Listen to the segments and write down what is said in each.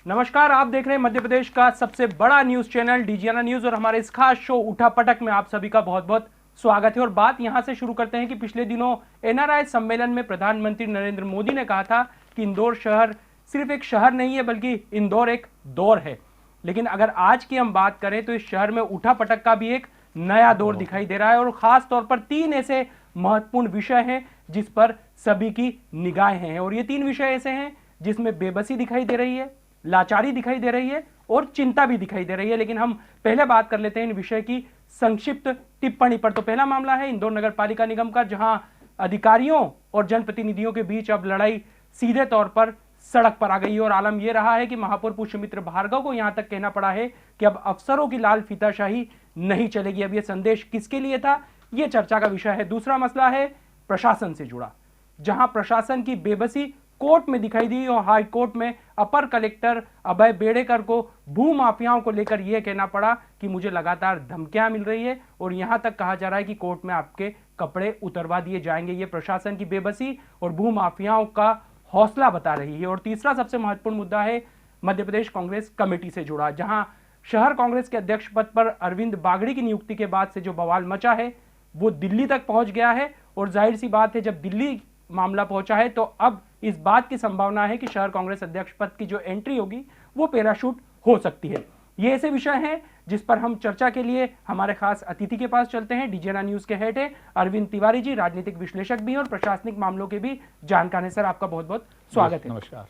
नमस्कार, आप देख रहे हैं मध्य प्रदेश का सबसे बड़ा न्यूज चैनल डीजीएनआर न्यूज और हमारे इस खास शो उठा पटक में आप सभी का बहुत बहुत स्वागत है। और बात यहां से शुरू करते हैं कि पिछले दिनों एनआरआई सम्मेलन में प्रधानमंत्री नरेंद्र मोदी ने कहा था कि इंदौर शहर सिर्फ एक शहर नहीं है बल्कि इंदौर एक दौर है। लेकिन अगर आज की हम बात करें तो इस शहर में उठा पटक का भी एक नया दौर दिखाई दे रहा है और खास तौर पर 3 ऐसे महत्वपूर्ण विषय हैं जिस पर सभी की निगाहें हैं। और ये 3 विषय ऐसे हैं जिसमें बेबसी दिखाई दे रही है, लाचारी दिखाई दे रही है और चिंता भी दिखाई दे रही है। लेकिन हम पहले बात कर लेते हैं इन विषय की संक्षिप्त टिप्पणी पर। तो पहला मामला है इंदौर नगर पालिका निगम का, जहां अधिकारियों और जनप्रतिनिधियों के बीच अब लड़ाई सीधे तौर पर सड़क पर आ गई है। और आलम यह रहा है कि महापौर पुष्यमित्र भार्गव को यहां तक कहना पड़ा है कि अब अफसरों की लाल फीताशाही नहीं चलेगी। अब यह संदेश किसके लिए था, यह चर्चा का विषय है। दूसरा मसला है प्रशासन से जुड़ा, जहां प्रशासन की बेबसी कोर्ट में दिखाई दी और हाई कोर्ट में अपर कलेक्टर अभय बेड़ेकर को भू माफियाओं को लेकर यह कहना पड़ा कि मुझे लगातार धमकियां मिल रही है और यहां तक कहा जा रहा है कि कोर्ट में आपके कपड़े उतरवा दिए जाएंगे। यह प्रशासन की बेबसी और भू माफियाओं का हौसला बता रही है। और तीसरा सबसे महत्वपूर्ण मुद्दा है मध्य प्रदेश कांग्रेस कमेटी से जुड़ा, जहां शहर कांग्रेस के अध्यक्ष पद पर अरविंद बागड़ी की नियुक्ति के बाद से जो बवाल मचा है वो दिल्ली तक पहुंच गया है। और जाहिर सी बात है, जब दिल्ली मामला पहुंचा है तो अब इस बात की संभावना है कि शहर कांग्रेस अध्यक्ष पद की जो एंट्री होगी वो पैराशूट हो सकती है। ये ऐसे विषय हैं जिस पर हम चर्चा के लिए हमारे खास अतिथि के पास चलते हैं। डीजीएनआर न्यूज के हेड है अरविंद तिवारी जी, राजनीतिक विश्लेषक भी हैं और प्रशासनिक मामलों के भी जानकार हैं। सर, आपका बहुत बहुत स्वागत है। नमस्कार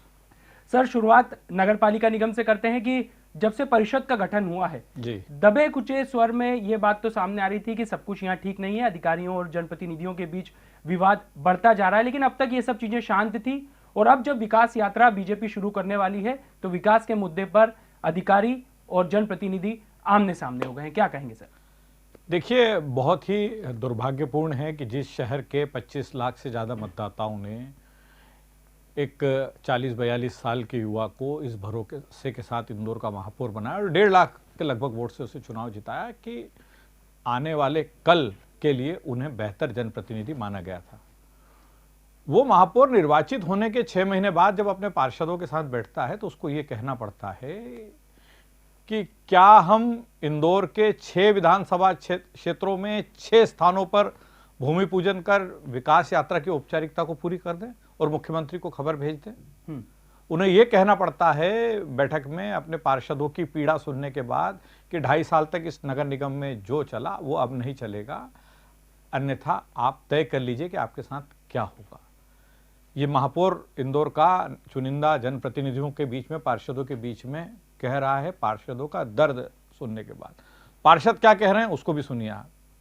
सर, शुरुआत नगर पालिका निगम से करते हैं कि जब से परिषद का गठन हुआ है जी, दबे कुचे स्वर में ये बात तो सामने आ रही थी कि सब कुछ यहाँ ठीक नहीं है, अधिकारियों और जनप्रतिनिधियों के बीच विवाद बढ़ता जा रहा है। लेकिन अब तक ये सब चीजें शांत थी और अब जब विकास यात्रा बीजेपी शुरू करने वाली है तो विकास के मुद्दे पर अधिकारी और जनप्रतिनिधि आमने सामने हो गए हैं। क्या कहेंगे सर? देखिए, बहुत ही दुर्भाग्यपूर्ण है कि जिस शहर के 25 लाख से ज़्यादा मतदाताओं ने एक 40-42 साल के युवा को इस भरोसे के साथ इंदौर का महापौर बनाया और 1.5 लाख के लगभग वोट से उसे चुनाव जिताया कि आने वाले कल के लिए उन्हें बेहतर जनप्रतिनिधि माना गया था। वो महापौर निर्वाचित होने के 6 महीने बाद जब अपने पार्षदों के साथ बैठता है तो उसको ये कहना पड़ता है कि क्या हम इंदौर के 6 विधानसभा क्षेत्रों में 6 स्थानों पर भूमि पूजन कर विकास यात्रा की औपचारिकता को पूरी कर दें और मुख्यमंत्री को खबर भेज दें। उन्हें यह कहना पड़ता है बैठक में अपने पार्षदों की पीड़ा सुनने के बाद कि 2.5 साल तक इस नगर निगम में जो चला वो अब नहीं चलेगा, अन्यथा आप तय कर लीजिए कि आपके साथ क्या होगा। ये महापौर इंदौर का चुनिंदा जनप्रतिनिधियों के बीच में, पार्षदों के बीच में कह रहा है, पार्षदों का दर्द सुनने के बाद। पार्षद क्या कह रहे हैं उसको भी सुनिए।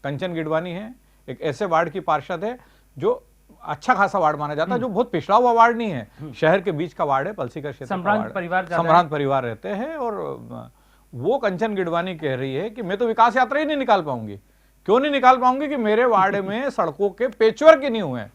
कंचन गिडवानी है, एक ऐसे वार्ड की पार्षद है जो अच्छा खासा वार्ड माना जाता है, जो बहुत पिछड़ा हुआ वार्ड नहीं है, शहर के बीच का वार्ड है, पलसीकर क्षेत्र का वार्ड, संभ्रांत परिवार रहते हैं। और वो कंचन गिडवानी कह रही है कि मैं तो विकास यात्रा ही नहीं निकाल पाऊंगी। क्यों नहीं निकाल पाऊंगी कि मेरे वार्ड में सड़कों के पेचवर्क ही नहीं हुए हैं।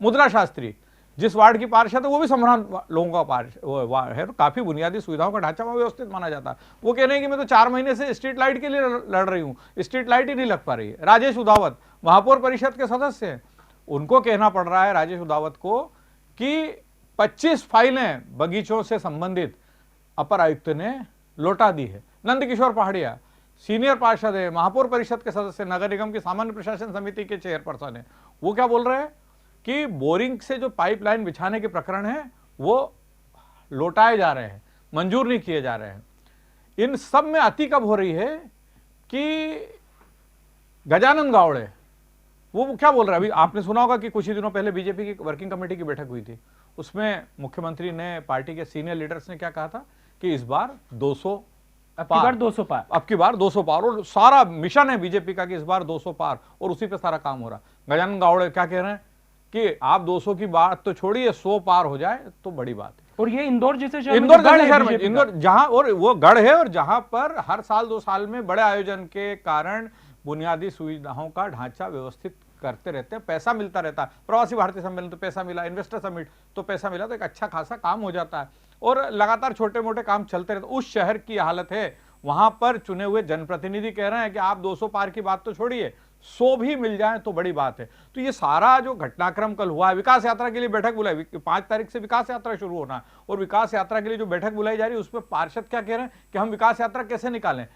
मुद्रा शास्त्री जिस वार्ड की पार्षद है वो भी संभ्रांत लोगों का वार्ड है, काफी बुनियादी सुविधाओं का ढांचा वहां व्यवस्थित माना जाता है। वो कह रहे हैं कि मैं तो 4 महीने से स्ट्रीट लाइट के लिए लड़ रही हूँ, स्ट्रीट लाइट ही नहीं लग पा रही है। राजेश उदावत महापौर परिषद के सदस्य हैं, उनको कहना पड़ रहा है राजेश उदावत को कि 25 फाइलें बगीचों से संबंधित अपर आयुक्त ने लौटा दी है। नंदकिशोर पहाड़िया सीनियर पार्षद है, महापौर परिषद के सदस्य, नगर निगम की सामान्य प्रशासन समिति के चेयरपर्सन है, वो क्या बोल रहे हैं कि बोरिंग से जो पाइपलाइन बिछाने के प्रकरण है वो लौटाए जा रहे हैं, मंजूर नहीं किए जा रहे हैं। इन सब में अति कब हो रही है कि गजानन गावड़े वो क्या बोल रहा है। अभी आपने सुना होगा कि कुछ ही दिनों पहले बीजेपी की वर्किंग कमेटी की बैठक हुई थी, उसमें मुख्यमंत्री ने, पार्टी के सीनियर लीडर्स ने क्या कहा था कि इस बार 200 पार, 200 पार, अब की बार 200 पार, और सारा मिशन है बीजेपी का कि इस बार 200 पार और उसी पे सारा काम हो रहा। गजानन गावड़े क्या कह रहे हैं कि आप 200 की बात तो छोड़िए, 100 पार हो जाए तो बड़ी बात है। और ये इंदौर जैसे शहर में इंदौर जहां, और वो गढ़ है और जहां पर हर साल 2 साल में बड़े आयोजन के कारण बुनियादी सुविधाओं का ढांचा व्यवस्थित करते रहते हैं, पैसा मिलता रहता है। प्रवासी भारतीय सम्मेलन तो पैसा मिला, इन्वेस्टर समिट तो पैसा मिला, तो एक अच्छा खासा काम हो जाता है और लगातार छोटे मोटे काम चलते रहते। उस शहर की हालत है, वहां पर चुने हुए जनप्रतिनिधि कह रहे हैं कि आप 200 पार की बात तो छोड़िए, 100 भी मिल जाए तो बड़ी बात है। तो ये सारा जो घटनाक्रम कल हुआ है, विकास यात्रा के लिए बैठक बुलाई, 5 तारीख से विकास यात्रा शुरू होना है, और विकास यात्रा के लिए जो बैठक बुलाई जा रही है उसमें पार्षद क्या कह रहे हैं कि हम विकास यात्रा कैसे निकालें,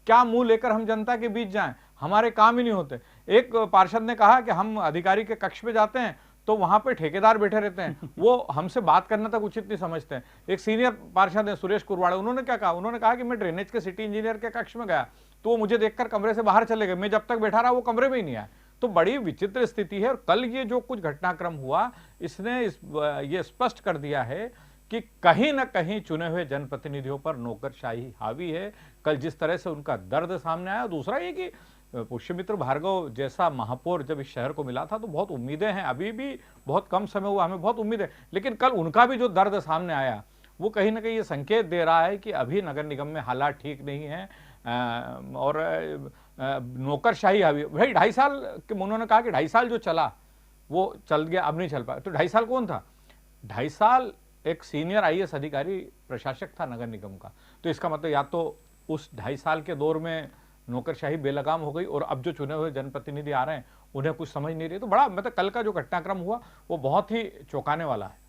क्या मुंह लेकर हम जनता के बीच जाएं, हमारे काम ही नहीं होते। एक पार्षद ने कहा कि हम अधिकारी के कक्ष में जाते हैं तो वहां पे ठेकेदार बैठे रहते हैं, वो हमसे बात करना तक उचित नहीं समझते हैं। एक सीनियर पार्षद है सुरेश कुरवाड़े, उन्होंने क्या कहा, उन्होंने कहा कि मैं ड्रेनेज के सिटी इंजीनियर के कक्ष में गया तो वो मुझे देखकर कमरे से बाहर चले गए, मैं जब तक बैठा रहा वो कमरे में ही नहीं आया। तो बड़ी विचित्र स्थिति है। और कल ये जो कुछ घटनाक्रम हुआ इसने ये स्पष्ट कर दिया है कि कहीं ना कहीं चुने हुए जनप्रतिनिधियों पर नौकरशाही हावी है। कल जिस तरह से उनका दर्द सामने आया, दूसरा ये कि पुष्यमित्र भार्गव जैसा महापौर जब इस शहर को मिला था तो बहुत उम्मीदें हैं, अभी भी बहुत कम समय हुआ, हमें बहुत उम्मीद है, लेकिन कल उनका भी जो दर्द सामने आया वो कहीं ना कहीं ये संकेत दे रहा है कि अभी नगर निगम में हालात ठीक नहीं है। और नौकरशाही हावी, भाई 2.5 साल उन्होंने कहा कि 2.5 साल जो चला वो चल गया, अब नहीं चल पाया। तो 2.5 साल कौन था? 2.5 साल एक सीनियर IAS अधिकारी प्रशासक था नगर निगम का। तो इसका मतलब या तो उस 2.5 साल के दौर में नौकरशाही बेलगाम हो गई और अब जो चुने हुए जनप्रतिनिधि आ रहे हैं उन्हें कुछ समझ नहीं रही। तो बड़ा मतलब कल का जो घटनाक्रम हुआ वो बहुत ही चौंकाने वाला है।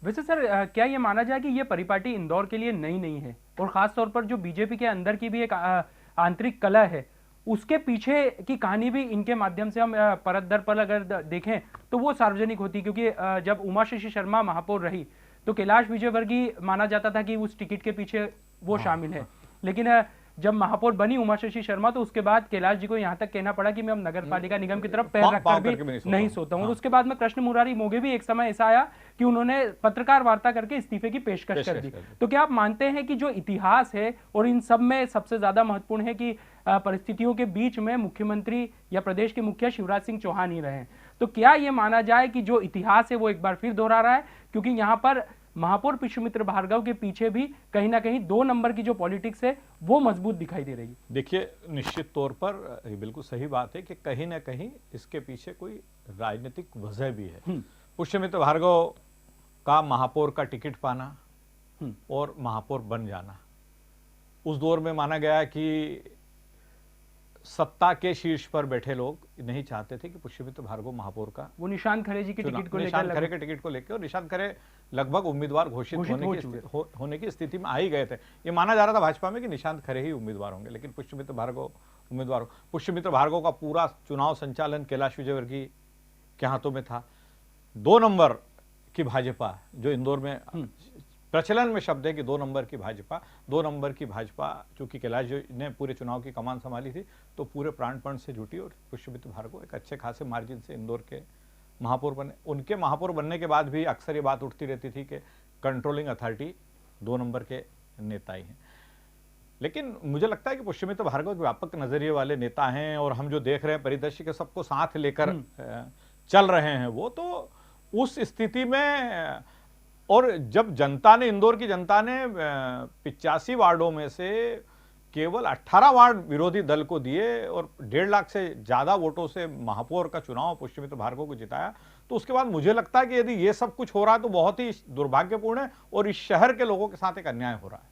वैसे सर क्या ये माना जाए कि ये परिपाटी इंदौर के लिए नई नहीं है, और खास तौर पर जो बीजेपी के अंदर की भी एक आंतरिक कला है उसके पीछे की कहानी भी इनके माध्यम से हम परत दर पर अगर देखें तो वो सार्वजनिक होती, क्योंकि जब उमाशंकर शर्मा महापौर रही तो कैलाश विजयवर्गीय माना जाता था कि उस टिकट के पीछे वो शामिल है, लेकिन जब महापौर बनी उमाशंकर शर्मा तो उसके बाद कैलाश जी को यहाँ तक कहना पड़ा कि मैं अब नगर पालिका निगम की तरफ पैर रखकर भी नहीं सोता हूँ। और उसके बाद में कृष्ण मुरारी मोघे भी एक समय ऐसा आया कि उन्होंने पत्रकार वार्ता करके इस्तीफे की पेशकश कर दी। तो क्या आप मानते हैं कि जो इतिहास है और इन सब में सबसे ज्यादा महत्वपूर्ण है कि परिस्थितियों के बीच में मुख्यमंत्री या प्रदेश के मुखिया शिवराज सिंह चौहान ही रहे, तो क्या ये माना जाए कि जो इतिहास है वो एक बार फिर दोहरा रहा है, क्योंकि यहाँ पर महापौर पुष्यमित्र भार्गव के पीछे भी कहीं ना कहीं 2 नंबर की जो पॉलिटिक्स है वो मजबूत दिखाई दे रही है? देखिए, निश्चित तौर पर ये बिल्कुल सही बात है कि कहीं ना कहीं इसके पीछे कोई राजनीतिक वजह भी है। पुष्यमित्र भार्गव का महापौर का टिकट पाना और महापौर बन जाना उस दौर में माना गया कि सत्ता के शीर्ष पर बैठे लोग नहीं चाहते थे कि पुष्यमित्र भार्गव महापौर का, वो निशांत खरे जी के टिकट को लेकर, निशांत खरे के टिकट को लेकर, और निशांत खरे लगभग उम्मीदवार घोषित होने की स्थिति में आ ही गए थे। ये माना जा रहा था भाजपा में कि निशांत खरे ही उम्मीदवार होंगे, लेकिन पुष्यमित्र भार्गव उम्मीदवार हो। पुष्यमित्र भार्गव का पूरा चुनाव संचालन कैलाश विजयवर्गीय के हाथों में था। 2 नंबर की भाजपा जो इंदौर में प्रचलन में शब्द है कि 2 नंबर की भाजपा, 2 नंबर की भाजपा, चूंकि कैलाश ने पूरे चुनाव की कमान संभाली थी तो पूरे प्राणपण से जुटी और पुष्यमित्र भार्गव एक अच्छे खासे मार्जिन से इंदौर के महापौर बने। उनके महापौर बनने के बाद भी अक्सर ये बात उठती रहती थी कि कंट्रोलिंग अथॉरिटी 2 नंबर के नेता ही हैं। लेकिन मुझे लगता है कि पुष्यमित्र भार्गव व्यापक नजरिए वाले नेता हैं और हम जो देख रहे हैं परिदृश्य के सबको साथ लेकर चल रहे हैं वो, तो उस स्थिति में, और जब जनता ने, इंदौर की जनता ने 85 वार्डों में से केवल 18 वार्ड विरोधी दल को दिए और 1.5 लाख से ज्यादा वोटों से महापौर का चुनाव पुष्यमित्र भार्गव को जिताया, तो उसके बाद मुझे लगता है कि यदि ये सब कुछ हो रहा है तो बहुत ही दुर्भाग्यपूर्ण है और इस शहर के लोगों के साथ एक अन्याय हो रहा है।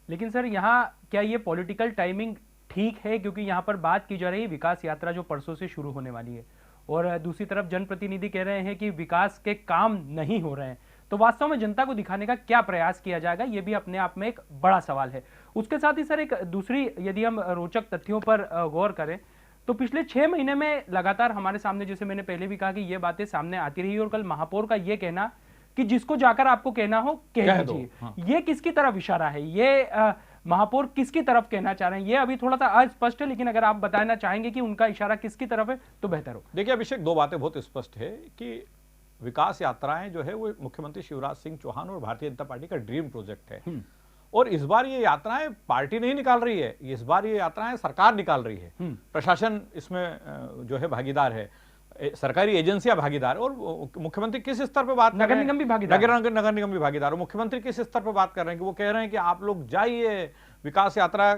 लेकिन सर यहाँ क्या ये पॉलिटिकल टाइमिंग ठीक है, क्योंकि यहाँ पर बात की जा रही है विकास यात्रा जो परसों से शुरू होने वाली है और दूसरी तरफ जनप्रतिनिधि कह रहे हैं कि विकास के काम नहीं हो रहे हैं, तो वास्तव में जनता को दिखाने का क्या प्रयास किया जाएगा, ये भी अपने आप में एक बड़ा सवाल है। उसके साथ ही सर एक दूसरी, यदि हम रोचक तथ्यों पर गौर करें तो पिछले 6 महीने में लगातार हमारे सामने, जैसे मैंने पहले भी कहा कि ये बातें सामने आती रही और कल महापौर का ये कहना कि जिसको जाकर आपको कहना हो कह दीजिए, हाँ। ये किसकी तरफ इशारा है, ये महापौर किसकी तरफ कहना चाह रहे हैं, ये अभी थोड़ा सा अस्पष्ट है, लेकिन अगर आप बताना चाहेंगे कि उनका इशारा किसकी तरफ है तो बेहतर हो। देखिए अभिषेक, 2 बातें बहुत स्पष्ट है कि विकास यात्राएं जो है वो मुख्यमंत्री शिवराज सिंह चौहान और भारतीय जनता पार्टी का ड्रीम प्रोजेक्ट है और इस बार ये यात्राएं पार्टी नहीं निकाल रही है, इस बार ये यात्राएं सरकार निकाल रही है। प्रशासन इसमें जो है भागीदार है, सरकारी एजेंसियां भागीदार, और मुख्यमंत्री किस स्तर पर बात कर रहे हैं, नगर निगम भी भागीदार, नगर निगम भी भागीदार, और मुख्यमंत्री किस स्तर पर बात कर रहे हैं कि वो कह रहे हैं कि आप लोग जाइए विकास यात्रा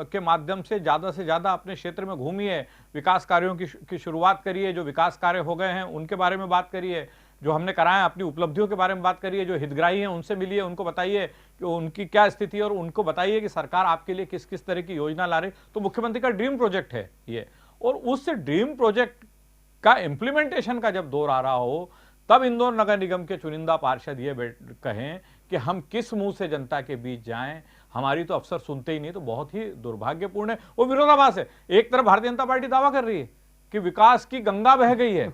के माध्यम से ज्यादा अपने क्षेत्र में घूमिए, विकास कार्यों की शुरुआत करिए, जो विकास कार्य हो गए हैं उनके बारे में बात करिए, जो हमने कराया अपनी उपलब्धियों के बारे में बात करिए, जो हितग्राही हैं उनसे मिलिए, उनको बताइए कि उनकी क्या स्थिति है और उनको बताइए कि सरकार आपके लिए किस किस तरह की योजना ला रही। तो मुख्यमंत्री का ड्रीम प्रोजेक्ट है ये, और उस ड्रीम प्रोजेक्ट का इम्प्लीमेंटेशन का जब दौर आ रहा हो, तब इंदौर नगर निगम के चुनिंदा पार्षद ये कहें कि हम किस मुंह से जनता के बीच जाएं, हमारी तो अफसर सुनते ही नहीं, तो बहुत ही दुर्भाग्यपूर्ण है। वो विरोधाभास है। एक तरफ भारतीय जनता पार्टी दावा कर रही है कि विकास की गंगा बह गई है,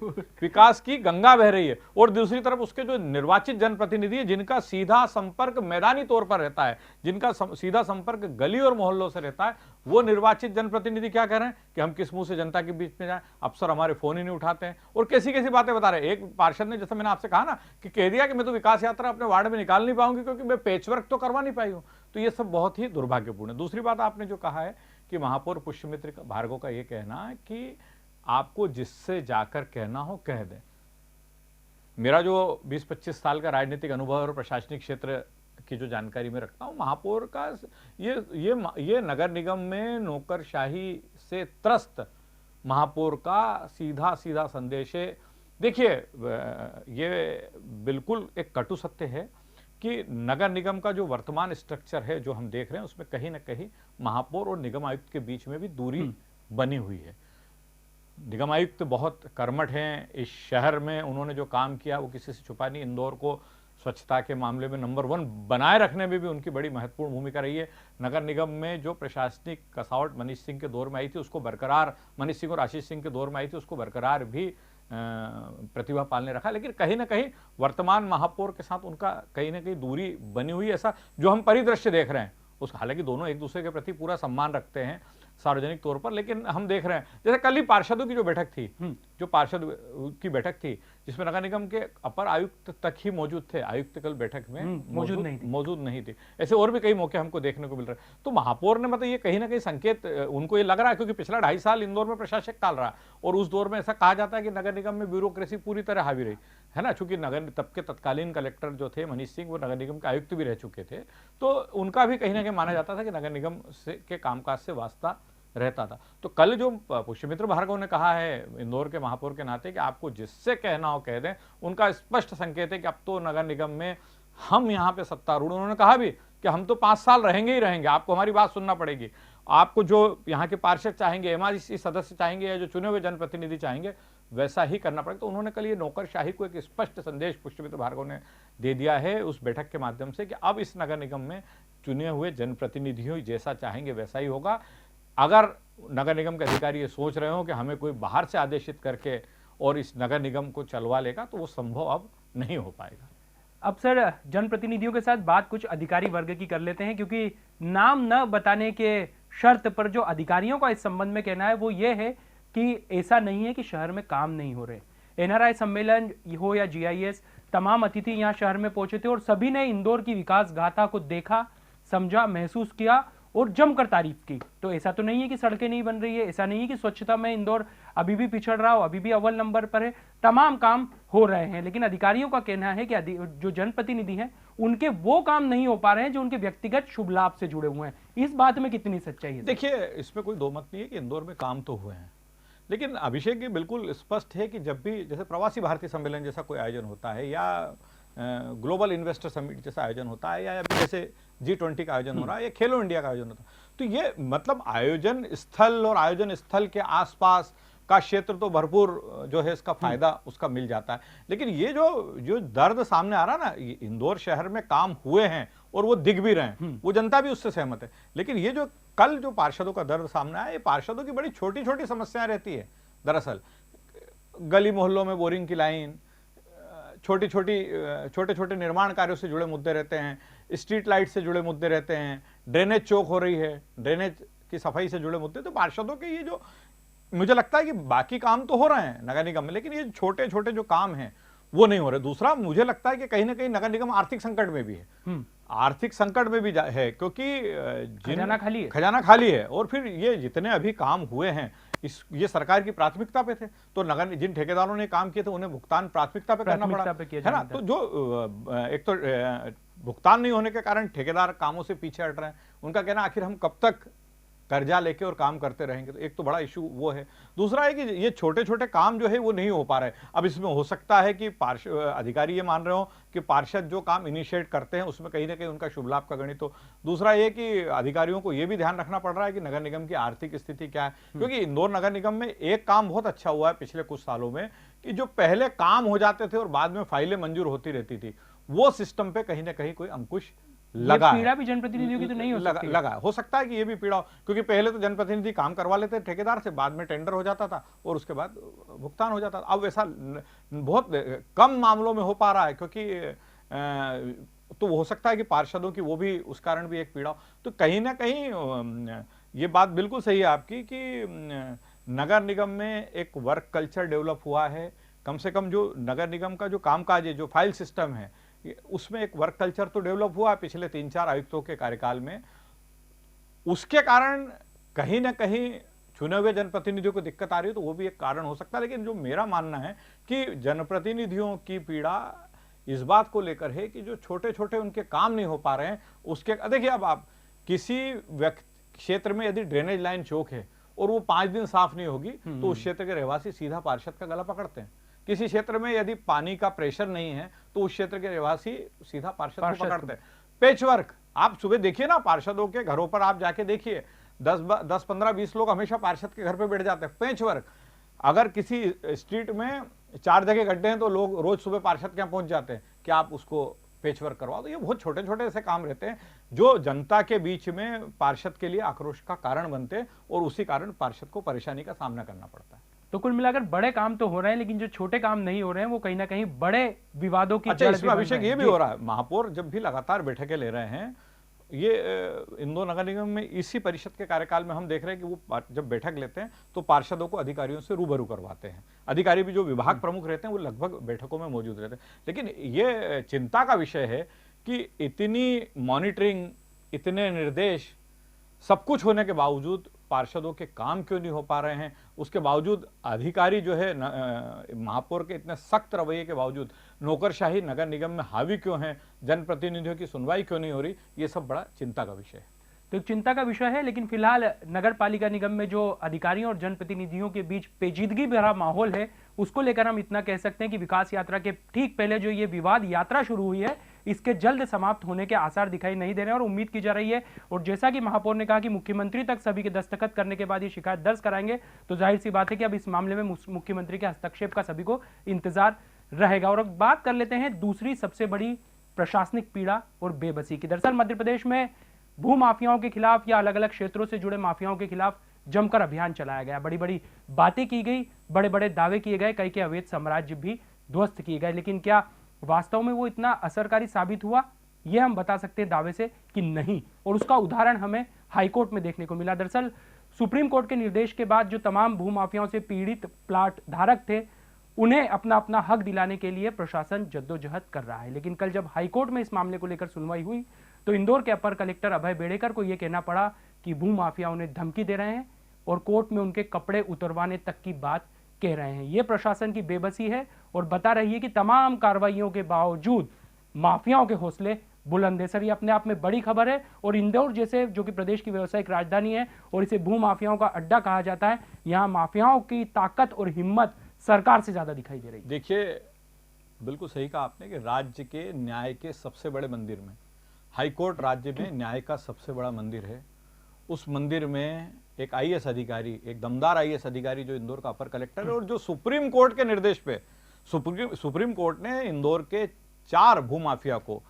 विकास की गंगा बह रही है, और दूसरी तरफ उसके जो निर्वाचित जनप्रतिनिधि है, जिनका सीधा संपर्क मैदानी तौर पर रहता है, जिनका सीधा संपर्क गली और मोहल्लों से रहता है, वो निर्वाचित जनप्रतिनिधि क्या कह रहे हैं कि हम किस मुंह से जनता के बीच में जाएं, अफसर हमारे फोन ही नहीं उठाते हैं, और कैसी कैसी बातें बता रहे हैं। एक पार्षद ने, जैसे मैंने आपसे कहा ना, कि कह दिया कि मैं तो विकास यात्रा अपने वार्ड में निकाल नहीं पाऊंगी क्योंकि मैं पेचवर्क तो करवा नहीं पाई हूं। तो ये सब बहुत ही दुर्भाग्यपूर्ण है। दूसरी बात आपने जो कहा है कि महापौर पुष्यमित्र भार्गव का ये कहना है कि आपको जिससे जाकर कहना हो कह दें। मेरा जो 20-25 साल का राजनीतिक अनुभव और प्रशासनिक क्षेत्र की जो जानकारी मैं रखता हूं, महापौर का ये नगर निगम में नौकरशाही से त्रस्त महापौर का सीधा सीधा संदेश है। देखिए, ये बिल्कुल एक कटु सत्य है कि नगर निगम का जो वर्तमान स्ट्रक्चर है जो हम देख रहे हैं, उसमें कहीं ना कहीं महापौर और निगम आयुक्त के बीच में भी दूरी बनी हुई है। निगम आयुक्त बहुत कर्मठ हैं। इस शहर में उन्होंने जो काम किया वो किसी से छुपा नहीं। इंदौर को स्वच्छता के मामले में नंबर 1 बनाए रखने में भी उनकी बड़ी महत्वपूर्ण भूमिका रही है। नगर निगम में जो प्रशासनिक कसावट मनीष सिंह के दौर में आई थी, उसको बरकरार, मनीष सिंह और आशीष सिंह के दौर में आई थी, उसको बरकरार भी प्रतिभा पाल ने रखा। लेकिन कहीं ना कहीं वर्तमान महापौर के साथ उनका कहीं ना कहीं दूरी बनी हुई है, ऐसा जो हम परिदृश्य देख रहे हैं। हालांकि दोनों एक दूसरे के प्रति पूरा सम्मान रखते हैं सार्वजनिक तौर पर, लेकिन हम देख रहे हैं जैसे कल ही पार्षदों की जो बैठक थी, जो पार्षद की बैठक थी, जिसमें नगर निगम के अपर आयुक्त तक ही मौजूद थे, आयुक्त कल बैठक में मौजूद नहीं थे। ऐसे और भी कई मौके हमको देखने को मिल रहे हैं। तो महापौर ने मतलब ये कहीं ना कहीं संकेत उनको ये लग रहा है, क्योंकि पिछला 2.5 साल इंदौर में प्रशासक काल रहा, और उस दौर में ऐसा कहा जाता है कि नगर निगम में ब्यूरोक्रेसी पूरी तरह हावी रही है ना, चूंकि नगर तब के तत्कालीन कलेक्टर जो थे मनीष सिंह, वो नगर निगम के आयुक्त भी रह चुके थे, तो उनका भी कहीं ना कहीं माना जाता था कि नगर निगम के कामकाज से वास्ता रहता था। तो कल जो पुष्यमित्र भार्गव ने कहा है इंदौर के महापौर के नाते कि आपको जिससे कहना हो कह दें, उनका स्पष्ट संकेत है कि अब तो नगर निगम में हम यहाँ पे सत्तारूढ़, उन्होंने कहा भी कि हम तो 5 साल रहेंगे ही रहेंगे, आपको हमारी बात सुनना पड़ेगी, आपको जो यहाँ के पार्षद चाहेंगे, एमआरसी सदस्य चाहेंगे, या जो चुने हुए जनप्रतिनिधि चाहेंगे, वैसा ही करना पड़ेगा। तो उन्होंने कल ये नौकरशाही को एक स्पष्ट संदेश पुष्यमित्र भार्गव ने दे दिया है उस बैठक के माध्यम से कि अब इस नगर निगम में चुने हुए जनप्रतिनिधियों जैसा चाहेंगे वैसा ही होगा। अगर नगर निगम के अधिकारी ये सोच रहे हो कि हमें कोई बाहर से आदेशित करके और इस नगर निगम को चलवा लेगा, तो वो संभव अब नहीं हो पाएगा। अब सर, जनप्रतिनिधियों के साथ बात कुछ अधिकारी वर्ग की कर लेते हैं, क्योंकि नाम न बताने के शर्त पर जो अधिकारियों का इस संबंध में कहना है वो ये है कि ऐसा नहीं है कि शहर में काम नहीं हो रहे। एनआरआई सम्मेलन हो या जीआईएस, तमाम अतिथि यहाँ शहर में पहुंचे थे और सभी ने इंदौर की विकास गाथा को देखा, समझा, महसूस किया और जमकर तारीफ की। तो ऐसा तो नहीं है कि सड़कें नहीं बन रही है, ऐसा नहीं है कि स्वच्छता में इंदौर अभी भी पिछड़ रहा हो, अभी भी अव्वल नंबर पर है, तमाम काम हो रहे हैं। लेकिन अधिकारियों का कहना है कि जो जनप्रतिनिधि हैं उनके वो काम नहीं हो पा रहे हैं जो उनके व्यक्तिगत शुभ लाभ से जुड़े हुए हैं। इस बात में कितनी सच्चाई है? देखिए, इसमें कोई दो मत नहीं है कि इंदौर में काम तो हुए हैं, लेकिन अभिषेक ये बिल्कुल स्पष्ट है कि जब भी जैसे प्रवासी भारतीय सम्मेलन जैसा कोई आयोजन होता है, या ग्लोबल इन्वेस्टर समिट जैसा आयोजन होता है, या जैसे G20 का आयोजन हो रहा है, या खेलो इंडिया का आयोजन होता है, तो ये मतलब आयोजन स्थल और आयोजन स्थल के आसपास का क्षेत्र तो भरपूर जो है इसका फायदा उसका मिल जाता है। लेकिन ये जो दर्द सामने आ रहा ना, इंदौर शहर में काम हुए हैं और वो दिख भी रहे हैं, वो जनता भी उससे सहमत है। लेकिन ये जो कल जो पार्षदों का दर्द सामने आया, ये पार्षदों की बड़ी छोटी छोटी समस्याएं रहती है। दरअसल गली मोहल्लों में बोरिंग की लाइन, छोटे छोटे निर्माण कार्यों से जुड़े मुद्दे रहते हैं, स्ट्रीट लाइट से जुड़े मुद्दे रहते हैं, ड्रेनेज चौक हो रही है, ड्रेनेज की सफाई से जुड़े मुद्दे। तो पार्षदों के ये जो, मुझे लगता है कि बाकी काम तो हो रहे हैं नगर निगम में, लेकिन ये छोटे छोटे जो काम हैं वो नहीं हो रहे। दूसरा, मुझे लगता है कि कहीं ना कहीं नगर निगम आर्थिक संकट में भी है, आर्थिक संकट में भी है, क्योंकि खजाना खाली है। और फिर ये जितने अभी काम हुए हैं ये सरकार की प्राथमिकता पे थे, तो नगर जिन ठेकेदारों ने काम किए थे उन्हें भुगतान प्राथमिकता पे करना पड़ा, है ना। तो जो एक तो भुगतान नहीं होने के कारण ठेकेदार कामों से पीछे हट रहे हैं। उनका कहना आखिर हम कब तक कर्जा लेके और काम करते रहेंगे। तो एक तो बड़ा इशू वो है। दूसरा है कि ये छोटे छोटे काम जो है वो नहीं हो पा रहे। अब इसमें हो सकता है कि अधिकारी ये मान रहे हो कि पार्षद जो काम इनिशिएट करते हैं उसमें कहीं ना कहीं उनका शुभ लाभ का गणित हो। दूसरा ये कि अधिकारियों को ये भी ध्यान रखना पड़ रहा है कि नगर निगम की आर्थिक स्थिति क्या है, क्योंकि इंदौर नगर निगम में एक काम बहुत अच्छा हुआ है पिछले कुछ सालों में कि जो पहले काम हो जाते थे और बाद में फाइलें मंजूर होती रहती थी, वो सिस्टम पे कहीं ना कहीं कोई अंकुश लगा पीड़ा भी जनप्रतिनिधियों की तो नहीं हो सकती। लगा हो सकता है कि ये भी पीड़ा हो, क्योंकि पहले तो जनप्रतिनिधि काम करवा लेते ठेकेदार से, बाद में टेंडर हो जाता था और उसके बाद भुगतान हो जाता था। अब वैसा बहुत कम मामलों में हो पा रहा है, क्योंकि तो हो सकता है कि पार्षदों की वो भी उस कारण भी एक पीड़ा हो। तो कहीं ना कहीं ये बात बिल्कुल सही है आपकी कि नगर निगम में एक वर्क कल्चर डेवलप हुआ है। कम से कम जो नगर निगम का जो कामकाज है, जो फाइल सिस्टम है, उसमें एक वर्क कल्चर तो डेवलप हुआ है पिछले 3-4 आयुक्तों के कार्यकाल में। उसके कारण कहीं ना कहीं चुने हुए जनप्रतिनिधियों को दिक्कत आ रही है, तो वो भी एक कारण हो सकता है। लेकिन जो मेरा मानना है कि जनप्रतिनिधियों की पीड़ा इस बात को लेकर है कि जो छोटे छोटे उनके काम नहीं हो पा रहे हैं उसके। देखिए, अब आप किसी क्षेत्र में यदि ड्रेनेज लाइन चौक है और वो 5 दिन साफ नहीं होगी तो उस क्षेत्र के रहवासी सीधा पार्षद का गला पकड़ते हैं। किसी क्षेत्र में यदि पानी का प्रेशर नहीं है तो उस क्षेत्र के रहवासी सीधा पार्षद को पकड़ते हैं। पेचवर्क आप सुबह देखिए ना, पार्षदों के घरों पर आप जाके देखिए, 10, 15, 20 लोग हमेशा पार्षद के घर पे बैठ जाते हैं। पेचवर्क, अगर किसी स्ट्रीट में 4 जगह गड्ढे हैं तो लोग रोज सुबह पार्षद के यहाँ पहुंच जाते हैं कि आप उसको पेचवर्क करवाओ। तो ये बहुत छोटे छोटे ऐसे काम रहते हैं जो जनता के बीच में पार्षद के लिए आक्रोश का कारण बनते हैं और उसी कारण पार्षद को परेशानी का सामना करना पड़ता है। तो कुल मिलाकर बड़े काम तो हो रहे हैं, लेकिन जो छोटे काम नहीं हो रहे हैं वो कहीं ना कहीं बड़े विवादों की अच्छा, इसमें अभिषेक ये भी हो रहा है, महापौर जब भी लगातार बैठकें ले रहे हैं, ये इंदौर नगर निगम में इसी परिषद के कार्यकाल में हम देख रहे हैं कि वो जब बैठक लेते हैं तो पार्षदों को अधिकारियों से रूबरू करवाते हैं। अधिकारी भी जो विभाग प्रमुख रहते हैं वो लगभग बैठकों में मौजूद रहते हैं। लेकिन ये चिंता का विषय है कि इतनी मॉनिटरिंग, इतने निर्देश, सब कुछ होने के बावजूद पार्षदों के काम क्यों नहीं हो पा रहे हैं। उसके बावजूद अधिकारी जो है महापौर के इतने सख्त रवैये के बावजूद नौकरशाही नगर निगम में हावी क्यों है, जनप्रतिनिधियों की सुनवाई क्यों नहीं हो रही, ये सब बड़ा चिंता का विषय है। तो एक चिंता का विषय है। लेकिन फिलहाल नगर पालिका निगम में जो अधिकारियों और जनप्रतिनिधियों के बीच पेचीदगी भरा माहौल है, उसको लेकर हम इतना कह सकते हैं कि विकास यात्रा के ठीक पहले जो ये विवाद यात्रा शुरू हुई है, इसके जल्द समाप्त होने के आसार दिखाई नहीं दे रहे हैं और उम्मीद की जा रही है। और जैसा कि महापौर ने कहा कि मुख्यमंत्री तक सभी के दस्तखत करने के बाद ये शिकायत दर्ज कराएंगे, तो जाहिर सी बात है कि अब इस मामले में मुख्यमंत्री के हस्तक्षेप का सभी को इंतजार रहेगा। और अब बात कर लेते हैं दूसरी सबसे बड़ी प्रशासनिक पीड़ा और बेबसी की। दरअसल मध्य प्रदेश में भू माफियाओं के खिलाफ या अलग अलग क्षेत्रों से जुड़े माफियाओं के खिलाफ जमकर अभियान चलाया गया, बड़ी बड़ी बातें की गई, बड़े बड़े दावे किए गए, कई के अवैध साम्राज्य भी ध्वस्त किए गए। लेकिन क्या वास्तव में वो इतना असरकारी साबित हुआ, ये हम बता सकते हैं दावे से कि नहीं। और उसका उदाहरण हमें हाईकोर्ट में देखने को मिला। दरअसल सुप्रीम कोर्ट के निर्देश के बाद जो तमाम भू माफियाओं से पीड़ित प्लाट धारक थे, उन्हें अपना अपना हक दिलाने के लिए प्रशासन जद्दोजहद कर रहा है। लेकिन कल जब हाईकोर्ट में इस मामले को लेकर सुनवाई हुई तो इंदौर के अपर कलेक्टर अभय बेड़ेकर को यह कहना पड़ा कि भू माफिया उन्हें धमकी दे रहे हैं और कोर्ट में उनके कपड़े उतरवाने तक की बात कह रहे हैं। यह प्रशासन की बेबसी है और बता रही है कि तमाम कार्रवाइयों के बावजूद माफियाओं के हौसले बुलंद है। सर, ये अपने आप में बड़ी खबर है और इंदौर जैसे जो कि प्रदेश की व्यावसायिक राजधानी है और इसे भू माफियाओं का अड्डा कहा जाता है, यहाँ माफियाओं की ताकत और हिम्मत सरकार से ज्यादा दिखाई दे रही है। देखिए, बिल्कुल सही कहा आपने कि राज्य के न्याय के सबसे बड़े मंदिर में हाईकोर्ट राज्य में न्याय का सबसे बड़ा मंदिर है। उस मंदिर में एक आईएएस अधिकारी, एक दमदार आईएएस अधिकारी जो इंदौर का अपर कलेक्टर है और जो सुप्रीम कोर्ट के निर्देश पे सुप्रीम कोर्ट ने इंदौर के 4 भूमाफिया को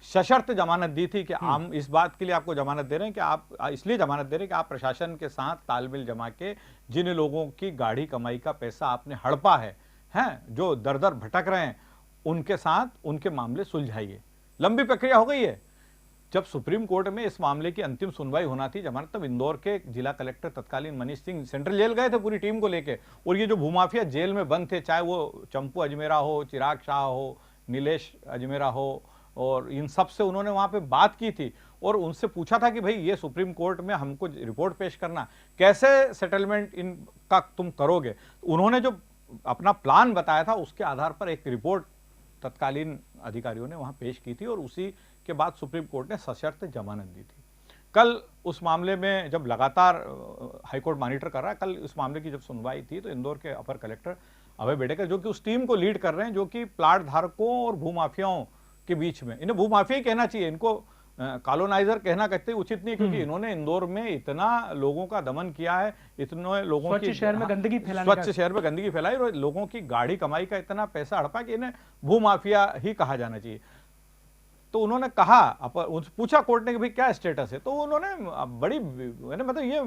सशर्त जमानत दी थी कि हम इस बात के लिए आपको जमानत दे रहे हैं कि आप इसलिए जमानत दे रहे हैं कि आप प्रशासन के साथ तालमेल जमा के जिन लोगों की गाढ़ी कमाई का पैसा आपने हड़पा है, जो दर दर भटक रहे हैं, उनके साथ उनके मामले सुलझाइए। लंबी प्रक्रिया हो गई है। जब सुप्रीम कोर्ट में इस मामले की अंतिम सुनवाई होना थी, जमानत, तब इंदौर के जिला कलेक्टर तत्कालीन मनीष सिंह सेंट्रल जेल गए थे पूरी टीम को लेके। और ये जो भूमाफिया जेल में बंद थे, चाहे वो चंपू अजमेरा हो, चिराग शाह हो, नीलेश अजमेरा हो, और इन सब से उन्होंने वहां पे बात की थी और उनसे पूछा था कि भाई ये सुप्रीम कोर्ट में हमको रिपोर्ट पेश करना, कैसे सेटलमेंट इनका तुम करोगे। उन्होंने जो अपना प्लान बताया था उसके आधार पर एक रिपोर्ट तत्कालीन अधिकारियों ने वहां पेश की थी और उसी के बाद सुप्रीम कोर्ट ने सशर्त जमानत दी थी। कल उस मामले में जब लगातार हाईकोर्ट मॉनिटर कर रहा है, कल उस मामले की जब सुनवाई थी तो इंदौर के अपर कलेक्टर अभय बेडेकर, जो कि उस टीम को लीड कर रहे हैं जो कि प्लाट धारकों और भूमाफियाओं के बीच में, इन्हें भूमाफिया ही कहना चाहिए, इनको कॉलोनाइजर कहना कहते उचित नहीं, क्योंकि इन्होंने इंदौर में इतना लोगों का दमन किया है, इतने लोगों की शहर में गंदगी फैलाने स्वच्छ शहर में गंदगी फैलाई और लोगों की गाड़ी कमाई का इतना पैसा हड़पा कि इन्हें भूमाफिया ही कहा जाना चाहिए। तो उन्होंने कहा, पूछा कोर्ट ने कि भाई क्या स्टेटस है, तो उन्होंने बड़ी मतलब ये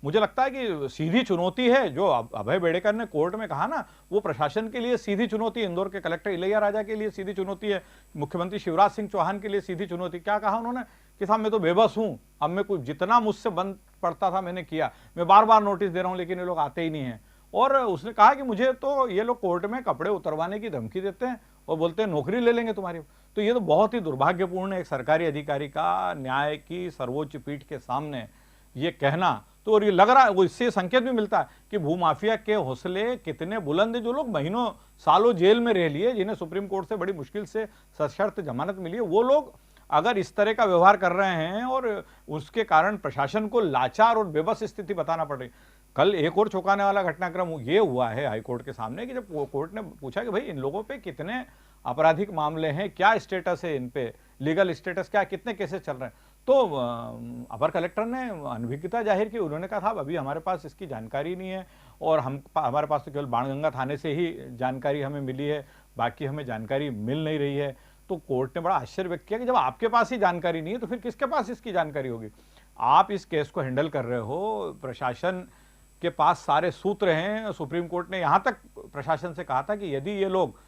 मुझे लगता है कि सीधी चुनौती है जो अभय बेडेकर ने कोर्ट में कहा ना, वो प्रशासन के लिए सीधी चुनौती है, इंदौर के कलेक्टर इलैयाराजा के लिए सीधी चुनौती है, मुख्यमंत्री शिवराज सिंह चौहान के लिए सीधी चुनौती। क्या कहा उन्होंने कि साहब मैं तो बेबस हूं, अब मैं कुछ जितना मुझसे बंद पड़ता था मैंने किया, मैं बार बार नोटिस दे रहा हूं लेकिन ये लोग आते ही नहीं है। और उसने कहा कि मुझे तो ये लोग कोर्ट में कपड़े उतरवाने की धमकी देते हैं और बोलते हैं नौकरी ले लेंगे तुम्हारी। तो ये तो बहुत ही दुर्भाग्यपूर्ण है एक सरकारी अधिकारी का न्याय की सर्वोच्च पीठ के सामने ये कहना। तो और ये लग रहा है, वो इससे संकेत भी मिलता है कि भूमाफिया के हौसले कितने बुलंद है, जो लोग महीनों सालों जेल में रह लिए, जिन्हें सुप्रीम कोर्ट से बड़ी मुश्किल से सशर्त जमानत मिली है, वो लोग अगर इस तरह का व्यवहार कर रहे हैं और उसके कारण प्रशासन को लाचार और बेबस स्थिति बताना पड़ रही। कल एक और चौंकाने वाला घटनाक्रम ये हुआ है हाईकोर्ट के सामने कि जब कोर्ट ने पूछा कि भाई इन लोगों पे कितने आपराधिक मामले हैं, क्या स्टेटस है, इन पे लीगल स्टेटस क्या, कितने केसेस चल रहे हैं, तो अपर कलेक्टर ने अनभिज्ञता जाहिर की। उन्होंने कहा था अभी हमारे पास इसकी जानकारी नहीं है और हमारे पास तो केवल बाणगंगा थाने से ही जानकारी हमें मिली है, बाकी हमें जानकारी मिल नहीं रही है। तो कोर्ट ने बड़ा आश्चर्य व्यक्त किया कि जब आपके पास ही जानकारी नहीं है तो फिर किसके पास इसकी जानकारी होगी। आप इस केस को हैंडल कर रहे हो, प्रशासन के पास सारे सूत्र हैं। सुप्रीम कोर्ट ने यहां तक प्रशासन से कहा था कि यदि ये लोग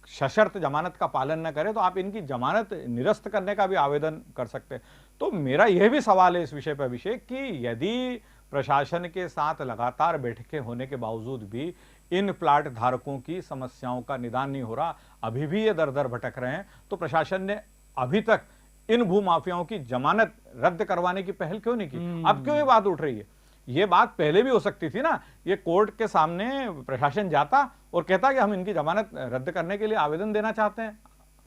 सशर्त जमानत का पालन न करें तो आप इनकी जमानत निरस्त करने का भी आवेदन कर सकते हैं। तो मेरा यह भी सवाल है इस विषय पर अभिषेक कि यदि प्रशासन के साथ लगातार बैठकें होने के बावजूद भी इन प्लाट धारकों की समस्याओं का निदान नहीं हो रहा, अभी भी ये दर दर भटक रहे हैं, तो प्रशासन ने अभी तक इन भूमाफियाओं की जमानत रद्द करवाने की पहल क्यों नहीं की? अब क्यों ये बात उठ रही है? ये बात पहले भी हो सकती थी ना। ये कोर्ट के सामने प्रशासन जाता और कहता कि हम इनकी जमानत रद्द करने के लिए आवेदन देना चाहते हैं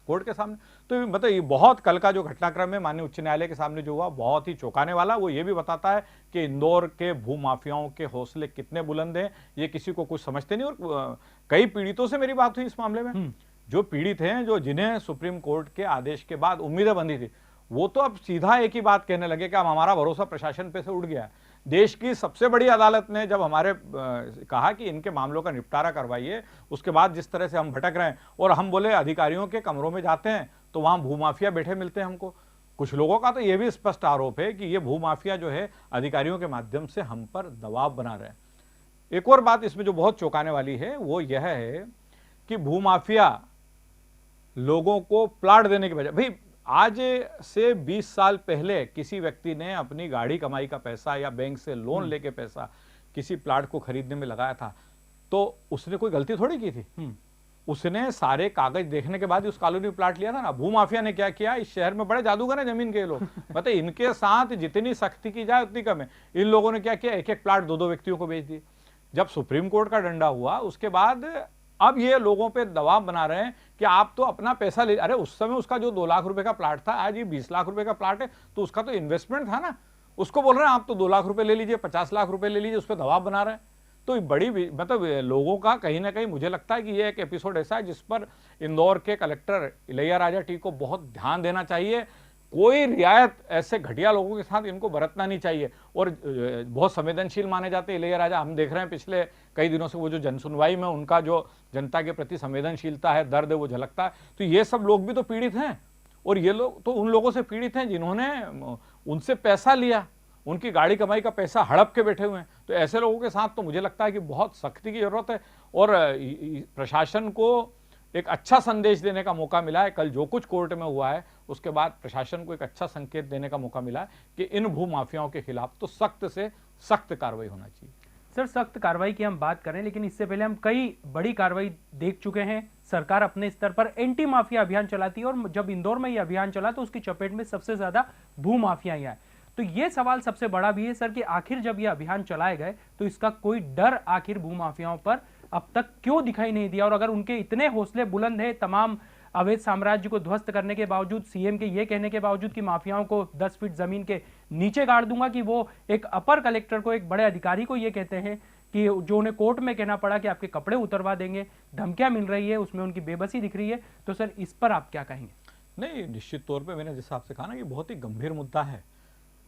कोर्ट के सामने। तो मतलब ये बहुत, कल का जो घटनाक्रम है माननीय उच्च न्यायालय के सामने जो हुआ बहुत ही चौंकाने वाला। वो ये भी बताता है कि इंदौर के भूमाफियाओं के हौसले कितने बुलंद हैं, ये किसी को कुछ समझते नहीं। और कई पीड़ितों से मेरी बात हुई इस मामले में, जो पीड़ित हैं, जो जिन्हें सुप्रीम कोर्ट के आदेश के बाद उम्मीदें बंधी थी, वो तो अब सीधा एक ही बात कहने लगे कि अब हमारा भरोसा प्रशासन पे से उड़ गया है। देश की सबसे बड़ी अदालत ने जब हमारे कहा कि इनके मामलों का निपटारा करवाइए, उसके बाद जिस तरह से हम भटक रहे हैं, और हम बोले अधिकारियों के कमरों में जाते हैं तो वहां भूमाफिया बैठे मिलते हैं हमको। कुछ लोगों का तो यह भी स्पष्ट आरोप है कि ये भूमाफिया जो है अधिकारियों के माध्यम से हम पर दबाव बना रहे हैं। एक और बात इसमें जो बहुत चौंकाने वाली है वो यह है कि भूमाफिया लोगों को प्लाट देने के बजाय, भाई आज से 20 साल पहले किसी व्यक्ति ने अपनी गाड़ी कमाई का पैसा या बैंक से लोन लेके पैसा किसी प्लाट को खरीदने में लगाया था, तो उसने कोई गलती थोड़ी की थी। उसने सारे कागज देखने के बाद ही उस कॉलोनी में प्लाट लिया था ना। भूमाफिया ने क्या किया, इस शहर में बड़े जादूगर हैं जमीन के लोग, मतलब इनके साथ जितनी सख्ती की जाए उतनी कम है। इन लोगों ने क्या किया, एक एक प्लाट दो दो व्यक्तियों को बेच दिए। जब सुप्रीम कोर्ट का डंडा हुआ उसके बाद अब ये लोगों पे दबाव बना रहे हैं कि आप तो अपना पैसा ले, अरे उस समय उसका जो 2 लाख रुपए का प्लाट था, आज ये 20 लाख रुपए का प्लाट है, तो उसका तो इन्वेस्टमेंट था ना। उसको बोल रहे हैं आप तो 2 लाख रुपए ले लीजिए, 50 लाख रुपए ले लीजिए, उस पर दबाव बना रहे हैं। तो बड़ी मतलब लोगों का कहीं ना कहीं मुझे लगता है कि ये एक एपिसोड ऐसा है जिस पर इंदौर के कलेक्टर इलैयाराजा टी को बहुत ध्यान देना चाहिए। कोई रियायत ऐसे घटिया लोगों के साथ इनको बरतना नहीं चाहिए। और बहुत संवेदनशील माने जाते हैं इलैयाराजा, हम देख रहे हैं पिछले कई दिनों से वो जो जनसुनवाई में उनका जो जनता के प्रति संवेदनशीलता है, दर्द है, वो झलकता है। तो ये सब लोग भी तो पीड़ित हैं, और ये लोग तो उन लोगों से पीड़ित हैं जिन्होंने उनसे पैसा लिया, उनकी गाड़ी कमाई का पैसा हड़प के बैठे हुए हैं। तो ऐसे लोगों के साथ तो मुझे लगता है कि बहुत सख्ती की जरूरत है। और प्रशासन को एक अच्छा संदेश देने का मौका मिला है। कल जो कुछ कोर्ट में हुआ है उसके बाद प्रशासन को एक अच्छा संकेत देने का मौका मिला है कि इन भूमाफियाओं के खिलाफ तो सख्त से सख्त कार्रवाई होना चाहिए। सर, सख्त कार्रवाई की हम बात करें, लेकिन इससे पहले हम कई बड़ी कार्रवाई देख चुके हैं। सरकार अपने स्तर पर एंटी माफिया अभियान चलाती है, और जब इंदौर में ये अभियान चला तो उसकी चपेट में सबसे ज्यादा भूमाफिया ही आए। तो ये सवाल सबसे बड़ा भी है सर कि आखिर जब ये अभियान चलाए गए तो इसका कोई डर आखिर भूमाफियाओं पर अब तक क्यों दिखाई नहीं दिया? और अगर उनके इतने हौसले बुलंद है, तमाम अवैध साम्राज्य को ध्वस्त करने के बावजूद, सीएम के ये कहने के बावजूद कि माफियाओं को 10 फीट जमीन के नीचे गाड़ दूंगा, कि वो एक अपर कलेक्टर को, एक बड़े अधिकारी को ये कहते हैं कि जो उन्हें कोर्ट में कहना पड़ा कि आपके कपड़े उतरवा देंगे, धमकियां मिल रही है, उसमें उनकी बेबसी दिख रही है। तो सर इस पर आप क्या कहेंगे? नहीं, निश्चित तौर पे मैंने जिस हिसाब से कहा ना कि बहुत ही गंभीर मुद्दा है।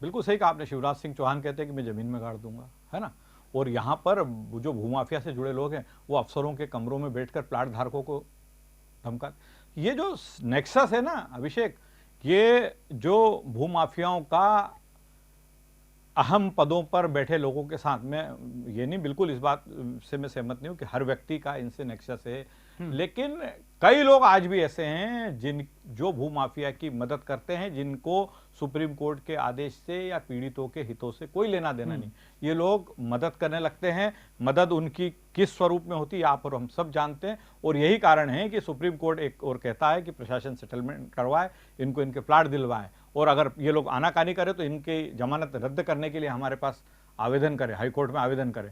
बिल्कुल सही कहा आपने। शिवराज सिंह चौहान कहते हैं कि मैं जमीन में गाड़ दूंगा, है ना। और यहाँ पर जो भूमाफिया से जुड़े लोग हैं वो अफसरों के कमरों में बैठकर प्लाट धारकों को धमका। ये जो नेक्सस है ना अभिषेक, ये जो भूमाफियाओं का अहम पदों पर बैठे लोगों के साथ, मैं ये नहीं, बिल्कुल इस बात से मैं सहमत नहीं हूं कि हर व्यक्ति का इनसे नेक्सस है, लेकिन कई लोग आज भी ऐसे हैं जो भूमाफिया की मदद करते हैं, जिनको सुप्रीम कोर्ट के आदेश से या पीड़ितों के हितों से कोई लेना देना नहीं। ये लोग मदद करने लगते हैं। मदद उनकी किस स्वरूप में होती है आप और हम सब जानते हैं, और यही कारण है कि सुप्रीम कोर्ट एक और कहता है कि प्रशासन सेटलमेंट करवाए, इनको इनके प्लाट दिलवाए, और अगर ये लोग आनाकानी करें तो इनकी जमानत रद्द करने के लिए हमारे पास आवेदन करें, हाईकोर्ट में आवेदन करें।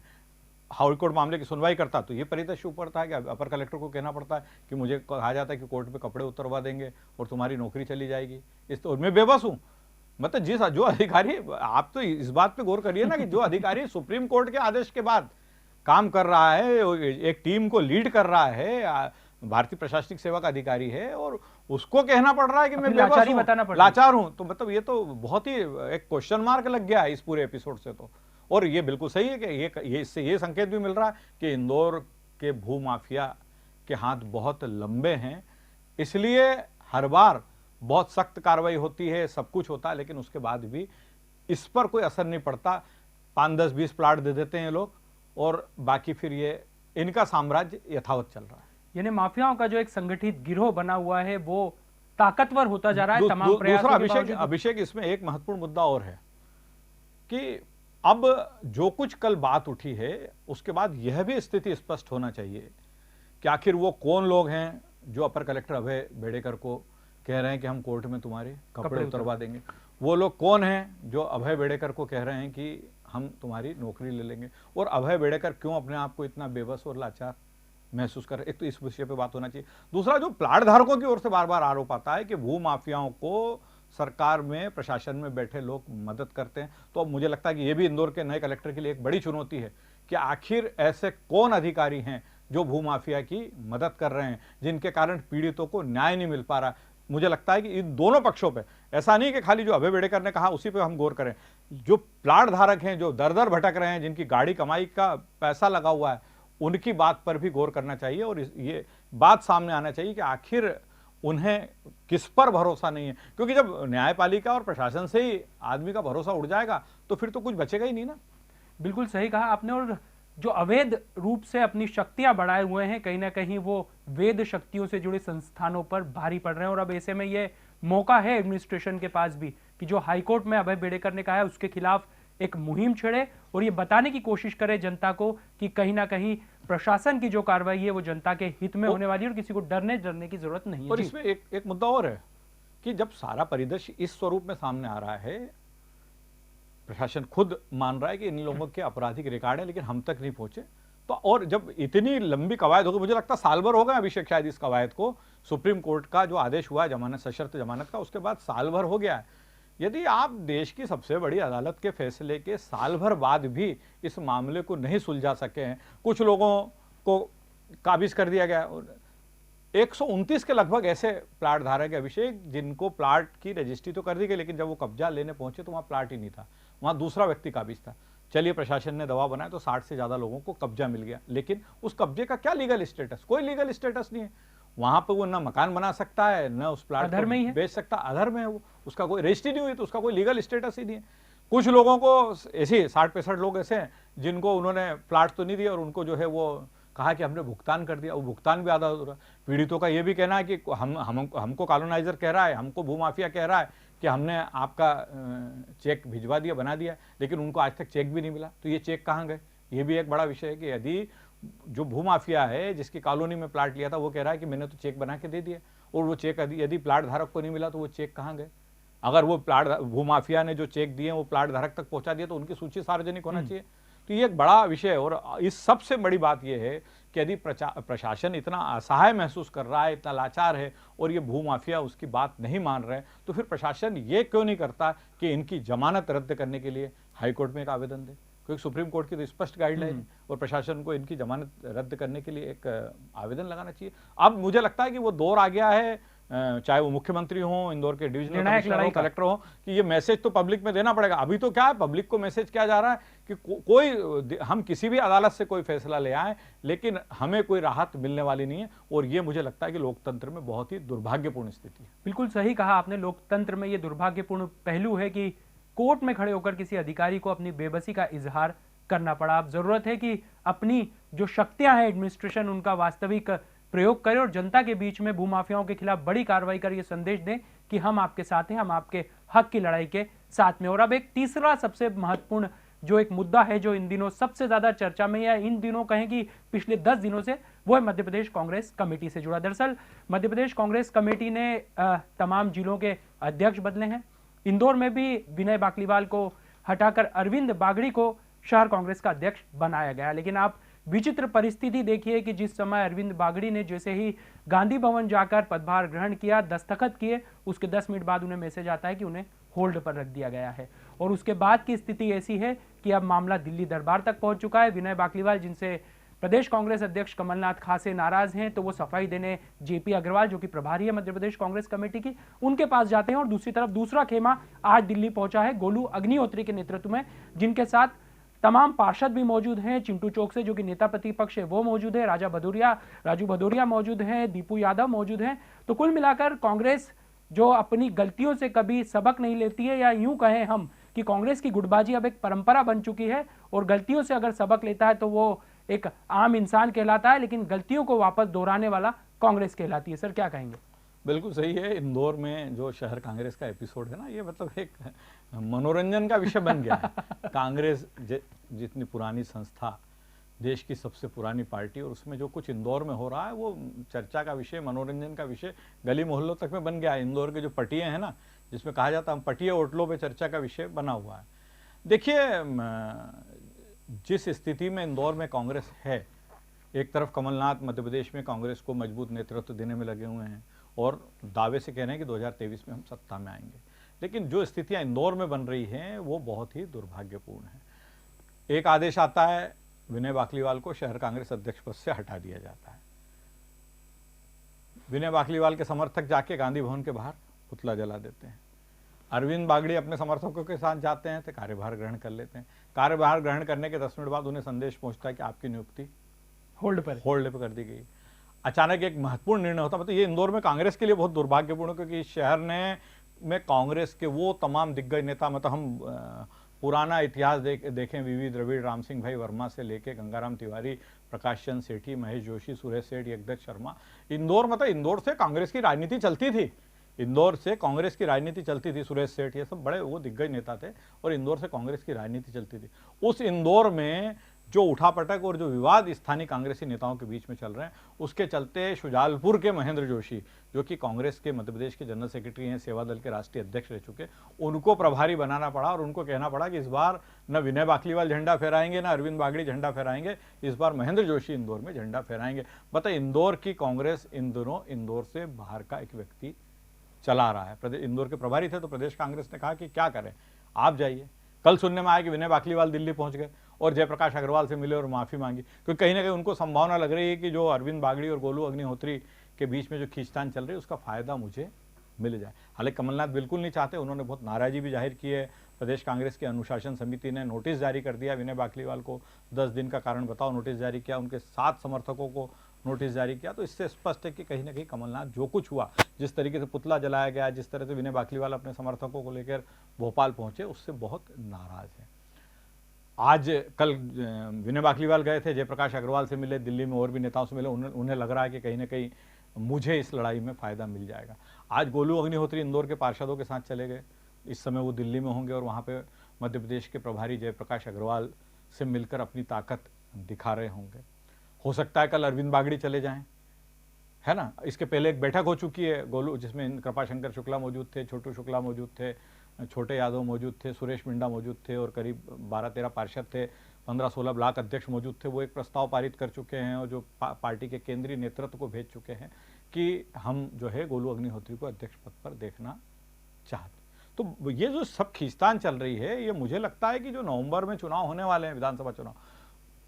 हाईकोर्ट मामले की सुनवाई करता तो ये परिदृश्य ऊपर था कि अपर कलेक्टर को कहना पड़ता है कि मुझे कहा जाता है कि कोर्ट में कपड़े उतरवा देंगे और तुम्हारी नौकरी चली जाएगी। इस तो मैं बेबस हूं। मतलब जो अधिकारी, आप तो इस बात पे गौर करिए ना कि जो अधिकारी सुप्रीम कोर्ट के आदेश के बाद काम कर रहा है, एक टीम को लीड कर रहा है, भारतीय प्रशासनिक सेवा का अधिकारी है, और उसको कहना पड़ रहा है कि मैं बेबस हूं, लाचार हूं, तो मतलब ये तो बहुत ही एक क्वेश्चन मार्क लग गया है इस पूरे एपिसोड से। तो और ये बिल्कुल सही है कि इससे ये संकेत भी मिल रहा है कि इंदौर के भूमाफिया के हाथ बहुत लंबे हैं, इसलिए हर बार बहुत सख्त कार्रवाई होती है, सब कुछ होता है, लेकिन उसके बाद भी इस पर कोई असर नहीं पड़ता। 5, 10, 20 प्लाट दे देते हैं लोग, और बाकी फिर ये इनका साम्राज्य यथावत चल रहा है। यानी माफियाओं का जो एक संगठित गिरोह बना हुआ है वो ताकतवर होता जा रहा है तमाम प्रयासों के बावजूद। अभिषेक इसमें एक महत्वपूर्ण मुद्दा और है कि अब जो कुछ कल बात उठी है उसके बाद यह भी स्थिति स्पष्ट होना चाहिए कि आखिर वो कौन लोग हैं जो अपर कलेक्टर अभय बेड़ेकर को कह रहे हैं कि हम कोर्ट में तुम्हारे कपड़े उतरवा देंगे। वो लोग कौन हैं जो अभय बेड़ेकर को कह रहे हैं कि हम तुम्हारी नौकरी ले लेंगे, और अभय बेड़ेकर क्यों अपने आप को इतना बेबस और लाचार महसूस कर। एक तो इस विषय पे बात होना चाहिए। दूसरा, जो प्लाट धारकों की ओर से बार बार आरोप आता है कि भू माफियाओं को सरकार में, प्रशासन में बैठे लोग मदद करते हैं, तो अब मुझे लगता है कि यह भी इंदौर के नए कलेक्टर के लिए एक बड़ी चुनौती है कि आखिर ऐसे कौन अधिकारी हैं जो भूमाफिया की मदद कर रहे हैं, जिनके कारण पीड़ितों को न्याय नहीं मिल पा रहा। मुझे लगता है कि इन दोनों पक्षों पे, ऐसा नहीं कि खाली जो अभय बेड़ेकर ने कहा उसी पे हम गौर करें, जो प्लाट धारक हैं, जो दर दर भटक रहे हैं, जिनकी गाड़ी कमाई का पैसा लगा हुआ है, उनकी बात पर भी गौर करना चाहिए, और ये बात सामने आना चाहिए कि आखिर उन्हें किस पर भरोसा नहीं है। क्योंकि जब न्यायपालिका और प्रशासन से ही आदमी का भरोसा उड़ जाएगा तो फिर तो कुछ बचेगा ही नहीं ना। बिल्कुल सही कहा आपने। और जो अवैध रूप से अपनी शक्तियां बढ़ाए हुए हैं, कहीं ना कहीं वो वेद शक्तियों से जुड़े संस्थानों पर भारी पड़ रहे हैं। और अब ऐसे में ये मौका है एडमिनिस्ट्रेशन के पास भी कि जो हाईकोर्ट में अभय बेड़ेकर ने कहा है उसके खिलाफ एक मुहिम छेड़े और ये बताने की कोशिश करे जनता को कि कहीं ना कहीं प्रशासन की जो कार्रवाई है वो जनता के हित में होने वाली है और किसी को डरने की जरूरत नहीं है। और इसमें एक मुद्दा और है कि जब सारा परिदृश्य इस स्वरूप में सामने आ रहा है, प्रशासन खुद मान रहा है कि इन लोगों के आपराधिक रिकॉर्ड है लेकिन हम तक नहीं पहुंचे, तो और जब इतनी लंबी कवायद हो गई, मुझे लगता है साल भर हो गया अभिषेक शायद इस कवायद को, सुप्रीम कोर्ट का जो आदेश हुआ है जमानत, सशर्त जमानत का, उसके बाद साल भर हो गया है। यदि आप देश की सबसे बड़ी अदालत के फैसले के साल भर बाद भी इस मामले को नहीं सुलझा सके हैं, कुछ लोगों को काबिज कर दिया गया, 129 के लगभग ऐसे प्लाट धारक अभिषेक जिनको प्लाट की रजिस्ट्री तो कर दी गई, लेकिन जब वो कब्जा लेने पहुंचे तो वहां प्लाट ही नहीं था, वहां दूसरा व्यक्ति काबिज था। चलिए प्रशासन ने दबाव बनाया तो 60 से ज्यादा लोगों को कब्जा मिल गया, लेकिन उस कब्जे का क्या लीगल स्टेटस? कोई लीगल स्टेटस नहीं है। वहां पर वो ना मकान बना सकता है, न उस प्लाट को बेच सकता, अधर में है वो, उसका कोई रजिस्ट्री नहीं हुई तो उसका कोई लीगल स्टेटस ही नहीं है। कुछ लोगों को ऐसे 60-65 लोग ऐसे हैं जिनको उन्होंने प्लाट तो नहीं दिया और उनको जो है वो कहा कि हमने भुगतान कर दिया, वो भुगतान भी आधा अधूरा। पीड़ितों का ये भी कहना है कि हमको कॉलोनाइजर कह रहा है, हमको भूमाफिया कह रहा है कि हमने आपका चेक भिजवा दिया, बना दिया, लेकिन उनको आज तक चेक भी नहीं मिला। तो ये चेक कहाँ गए? ये भी एक बड़ा विषय है कि यदि जो भूमाफिया है जिसकी कॉलोनी में प्लाट लिया था वो कह रहा है कि मैंने तो चेक बना के दे दिया, और वो चेक यदि प्लाट धारक को नहीं मिला तो वो चेक कहाँ गए? अगर वो प्लाट भूमाफिया ने जो चेक दिए वो प्लाट धारक तक पहुंचा दिए तो उनकी सूची सार्वजनिक होना चाहिए। तो ये एक बड़ा विषय है। और इस सबसे बड़ी बात यह है कि यदि प्रशासन इतना असहाय महसूस कर रहा है, इतना लाचार है और ये भूमाफिया उसकी बात नहीं मान रहे, तो फिर प्रशासन ये क्यों नहीं करता कि इनकी जमानत रद्द करने के लिए हाईकोर्ट में एक आवेदन दे? क्योंकि सुप्रीम कोर्ट की तो स्पष्ट गाइडलाइन है और प्रशासन को इनकी जमानत रद्द करने के लिए एक आवेदन लगाना चाहिए। अब मुझे लगता है कि वो दौर आ गया है, चाहे वो मुख्यमंत्री हो, इंदौर के डिविजनल कमिश्नर हो, कलेक्टर हो, कि ये मैसेज तो पब्लिक में देना पड़ेगा। अभी तो क्या है, पब्लिक को मैसेज किया जा रहा है कि कोई हम किसी भी अदालत से कोई फैसला ले आए लेकिन हमें कोई राहत मिलने वाली नहीं है, और ये मुझे लगता है कि लोकतंत्र में बहुत ही दुर्भाग्यपूर्ण स्थिति है। बिल्कुल सही कहा आपने, लोकतंत्र में ये दुर्भाग्यपूर्ण पहलू है कि कोर्ट में खड़े होकर किसी अधिकारी को अपनी बेबसी का इजहार करना पड़ा। अब जरूरत है कि अपनी जो शक्तियां हैं एडमिनिस्ट्रेशन उनका वास्तविक प्रयोग करे और जनता के बीच में भूमाफियाओं के खिलाफ बड़ी कार्रवाई कर ये संदेश दें कि हम आपके साथ हैं, हम आपके हक की लड़ाई के साथ में। और अब एक तीसरा सबसे महत्वपूर्ण जो एक मुद्दा है जो इन दिनों सबसे ज्यादा चर्चा में, या इन दिनों कहें कि पिछले 10 दिनों से, वो है मध्य प्रदेश कांग्रेस कमेटी से जुड़ा। दरअसल मध्य प्रदेश कांग्रेस कमेटी ने तमाम जिलों के अध्यक्ष बदले हैं। इंदौर में भी विनय बाकलीवाल को हटाकर अरविंद बागड़ी को शहर कांग्रेस का अध्यक्ष बनाया गया। लेकिन आप विचित्र परिस्थिति देखिए कि जिस समय अरविंद बागड़ी ने जैसे ही गांधी भवन जाकर पदभार ग्रहण किया, दस्तखत किए, उसके 10 मिनट बाद उन्हें मैसेज आता है कि उन्हें होल्ड पर रख दिया गया है। और उसके बाद की स्थिति ऐसी है कि अब मामला दिल्ली दरबार तक पहुंच चुका है। विनय बाकलीवाल, जिनसे प्रदेश कांग्रेस अध्यक्ष कमलनाथ खासे नाराज हैं, तो वो सफाई देने जेपी अग्रवाल, जो कि प्रभारी है मध्य प्रदेश कांग्रेस कमेटी की, उनके पास जाते हैं। और दूसरी तरफ दूसरा खेमा आज दिल्ली पहुंचा है गोलू अग्निहोत्री के नेतृत्व में, जिनके साथ तमाम पार्षद भी मौजूद हैं। चिंटू चौक से जो कि नेता प्रतिपक्ष है वो मौजूद है, राजू भदौरिया मौजूद हैं, दीपू यादव मौजूद हैं। तो कुल मिलाकर कांग्रेस जो अपनी गलतियों से कभी सबक नहीं लेती है, या यूं कहें हम कि कांग्रेस की गुटबाजी अब एक परंपरा बन चुकी है, और गलतियों से अगर सबक लेता है तो वो एक आम इंसान कहलाता है, लेकिन गलतियों को वापस दोहराने वाला कांग्रेस कहलाती है। सर क्या कहेंगे? बिल्कुल सही है। इंदौर में जो शहर कांग्रेस का एपिसोड है ना, ये मतलब एक मनोरंजन का विषय बन गया है। कांग्रेस जितनी पुरानी संस्था, देश की सबसे पुरानी पार्टी, और उसमें जो कुछ इंदौर में हो रहा है वो चर्चा का विषय, मनोरंजन का विषय गली मोहल्लों तक में बन गया है। इंदौर के जो पटिये हैं ना, जिसमें कहा जाता है हम पटिये होटलों पे चर्चा का विषय बना हुआ है। देखिए, जिस स्थिति में इंदौर में कांग्रेस है, एक तरफ कमलनाथ मध्य प्रदेश में कांग्रेस को मजबूत नेतृत्व देने में लगे हुए हैं और दावे से कह रहे हैं कि 2023 में हम सत्ता में आएंगे, लेकिन जो स्थितियां इंदौर में बन रही हैं वो बहुत ही दुर्भाग्यपूर्ण है। एक आदेश आता है, विनय बाकलीवाल को शहर कांग्रेस अध्यक्ष पद से हटा दिया जाता है। विनय बाकलीवाल के समर्थक जाके गांधी भवन के बाहर पुतला जला देते हैं। अरविंद बागड़ी अपने समर्थकों के साथ जाते हैं तो कार्यभार ग्रहण कर लेते हैं। कार्यभार ग्रहण करने के 10 मिनट बाद उन्हें संदेश पहुंचता है कि आपकी नियुक्ति होल्ड पर कर दी गई। अचानक एक महत्वपूर्ण निर्णय होता है। मतलब ये इंदौर में कांग्रेस के लिए बहुत दुर्भाग्यपूर्ण, क्योंकि इस शहर में कांग्रेस के वो तमाम दिग्गज नेता, मतलब हम पुराना इतिहास देखें, वीवी द्रविड़, राम सिंह भाई वर्मा से लेके गंगाराम तिवारी, प्रकाश चंद सेठी, महेश जोशी, सुरेश सेठ, यज्ञदत्त शर्मा, इंदौर से कांग्रेस की राजनीति चलती थी। इंदौर से कांग्रेस की राजनीति चलती थी। सुरेश सेठ, ये सब बड़े वो दिग्गज नेता थे और इंदौर से कांग्रेस की राजनीति चलती थी। उस इंदौर में जो उठापटक और जो विवाद स्थानीय कांग्रेसी नेताओं के बीच में चल रहे हैं, उसके चलते शुजालपुर के महेंद्र जोशी, जो कि कांग्रेस के मध्य प्रदेश के जनरल सेक्रेटरी हैं, सेवा दल के राष्ट्रीय अध्यक्ष रह चुके, उनको प्रभारी बनाना पड़ा और उनको कहना पड़ा कि इस बार न विनय बाकलीवाल झंडा फहराएंगे, न अरविंद बागड़ी झंडा फहराएंगे, इस बार महेंद्र जोशी इंदौर में झंडा फहराएंगे। बताइए, इंदौर की कांग्रेस इन दिनों इंदौर से बाहर का एक व्यक्ति चला रहा है। इंदौर के प्रभारी थे तो प्रदेश कांग्रेस ने कहा कि क्या करें, आप जाइए। कल सुनने में आया कि विनय बाकलीवाल दिल्ली पहुंच गए और जयप्रकाश अग्रवाल से मिले और माफी मांगी, क्योंकि कहीं ना कहीं उनको संभावना लग रही है कि जो अरविंद बागड़ी और गोलू अग्निहोत्री के बीच में जो खींचतान चल रही है उसका फायदा मुझे मिल जाए। हालांकि कमलनाथ बिल्कुल नहीं चाहते, उन्होंने बहुत नाराजगी भी जाहिर की है। प्रदेश कांग्रेस की अनुशासन समिति ने नोटिस जारी कर दिया, विनय बाकलीवाल को 10 दिन का कारण बताओ नोटिस जारी किया, उनके 7 समर्थकों को नोटिस जारी किया। तो इससे स्पष्ट है कि कहीं ना कहीं कमलनाथ, जो कुछ हुआ, जिस तरीके से पुतला जलाया गया, जिस तरह से विनय बाकलीवाल अपने समर्थकों को लेकर भोपाल पहुंचे, उससे बहुत नाराज है। आज कल विनय बाकलीवाल गए थे, जयप्रकाश अग्रवाल से मिले, दिल्ली में और भी नेताओं से मिले, उन्हें लग रहा है कि कहीं ना कहीं मुझे इस लड़ाई में फायदा मिल जाएगा। आज गोलू अग्निहोत्री इंदौर के पार्षदों के साथ चले गए, इस समय वो दिल्ली में होंगे और वहाँ पे मध्य प्रदेश के प्रभारी जयप्रकाश अग्रवाल से मिलकर अपनी ताकत दिखा रहे होंगे। हो सकता है कल अरविंद बागड़ी चले जाएं, है ना। इसके पहले एक बैठक हो चुकी है गोलू, जिसमें कृपाशंकर शुक्ला मौजूद थे, छोटू शुक्ला मौजूद थे, छोटे यादव मौजूद थे, सुरेश मिंडा मौजूद थे और करीब 12-13 पार्षद थे। 15-16 ब्लॉक अध्यक्ष मौजूद थे, वो एक प्रस्ताव पारित कर चुके हैं और जो पार्टी के केंद्रीय नेतृत्व को भेज चुके हैं कि हम जो है गोलू अग्निहोत्री को अध्यक्ष पद पर देखना चाहते। तो ये जो सब खींचतान चल रही है, ये मुझे लगता है कि जो नवंबर में चुनाव होने वाले हैं, विधानसभा चुनाव,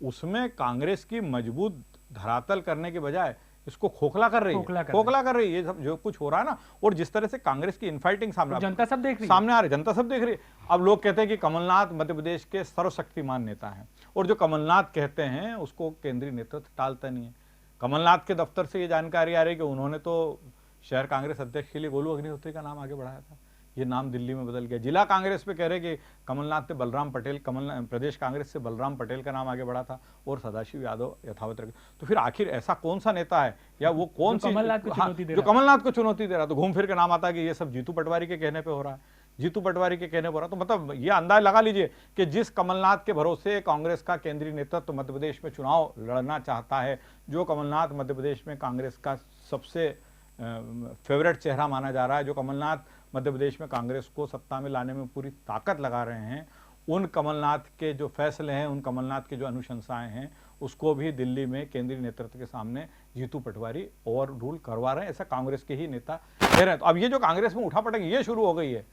उसमें कांग्रेस की मजबूत धरातल करने के बजाय इसको खोखला कर रही है, खोखला कर रही है। ये सब जो कुछ हो रहा है ना, और जिस तरह से कांग्रेस की इनफाइटिंग सामने जनता सब देख रही है, सामने आ रही, जनता सब देख रही है। अब लोग कहते हैं कि कमलनाथ मध्य प्रदेश के सर्वशक्तिमान नेता हैं, और जो कमलनाथ कहते हैं उसको केंद्रीय नेतृत्व टालता नहीं है। कमलनाथ के दफ्तर से ये जानकारी आ रही है कि उन्होंने तो शहर कांग्रेस अध्यक्ष के लिए गोलू अग्निहोत्री का नाम आगे बढ़ाया था, ये नाम दिल्ली में बदल गया। जिला कांग्रेस पे कह रहे कि कमलनाथ ने बलराम पटेल, प्रदेश कांग्रेस से बलराम पटेल का नाम आगे बढ़ा था और सदाशिव यादव यथावत रखे। तो फिर आखिर ऐसा कौन सा नेता है या वो कौन सी जो कमलनाथ को चुनौती दे रहा? तो घूम फिर के नाम आता है कि ये सब जीतू पटवारी के कहने पे हो रहा है, जीतू पटवारी के कहने पर हो रहा है। तो मतलब ये अंदाज लगा लीजिए कि जिस कमलनाथ के भरोसे कांग्रेस का केंद्रीय नेतृत्व मध्य प्रदेश में चुनाव लड़ना चाहता है, जो कमलनाथ मध्य प्रदेश में कांग्रेस का सबसे फेवरेट चेहरा माना जा रहा है, जो कमलनाथ मध्य प्रदेश में कांग्रेस को सत्ता में लाने में पूरी ताकत लगा रहे हैं, उन कमलनाथ के जो फैसले हैं, उन कमलनाथ की जो अनुशंसाएं हैं, उसको भी दिल्ली में केंद्रीय नेतृत्व के सामने जीतू पटवारी ओवर रूल करवा रहे हैं, ऐसा कांग्रेस के ही नेता कह रहे हैं। तो अब ये जो कांग्रेस में उठापटक ये शुरू हो गई है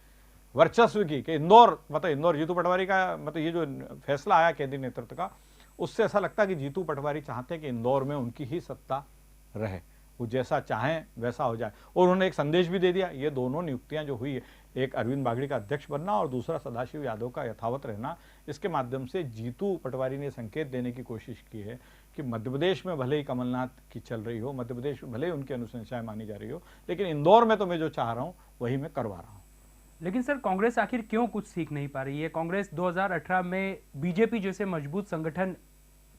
वर्चस्व की, कि इंदौर जीतू पटवारी का ये जो फैसला आया केंद्रीय नेतृत्व का, उससे ऐसा लगता है कि जीतू पटवारी चाहते हैं कि इंदौर में उनकी ही सत्ता रहे, वो जैसा चाहें वैसा हो जाए। और उन्होंने एक संदेश भी दे दिया, ये दोनों नियुक्तियां जो हुई है, एक अरविंद बागड़ी का अध्यक्ष बनना और दूसरा सदाशिव यादव का यथावत रहना, इसके माध्यम से जीतू पटवारी ने संकेत देने की कोशिश की है कि मध्य प्रदेश में भले ही कमलनाथ की चल रही हो, मध्य प्रदेश में भले ही उनकी अनुशंसाएं मानी जा रही हो, लेकिन इंदौर में तो मैं जो चाह रहा हूँ वही मैं करवा रहा हूँ। लेकिन सर, कांग्रेस आखिर क्यों कुछ सीख नहीं पा रही है? कांग्रेस 2018 में बीजेपी जैसे मजबूत संगठन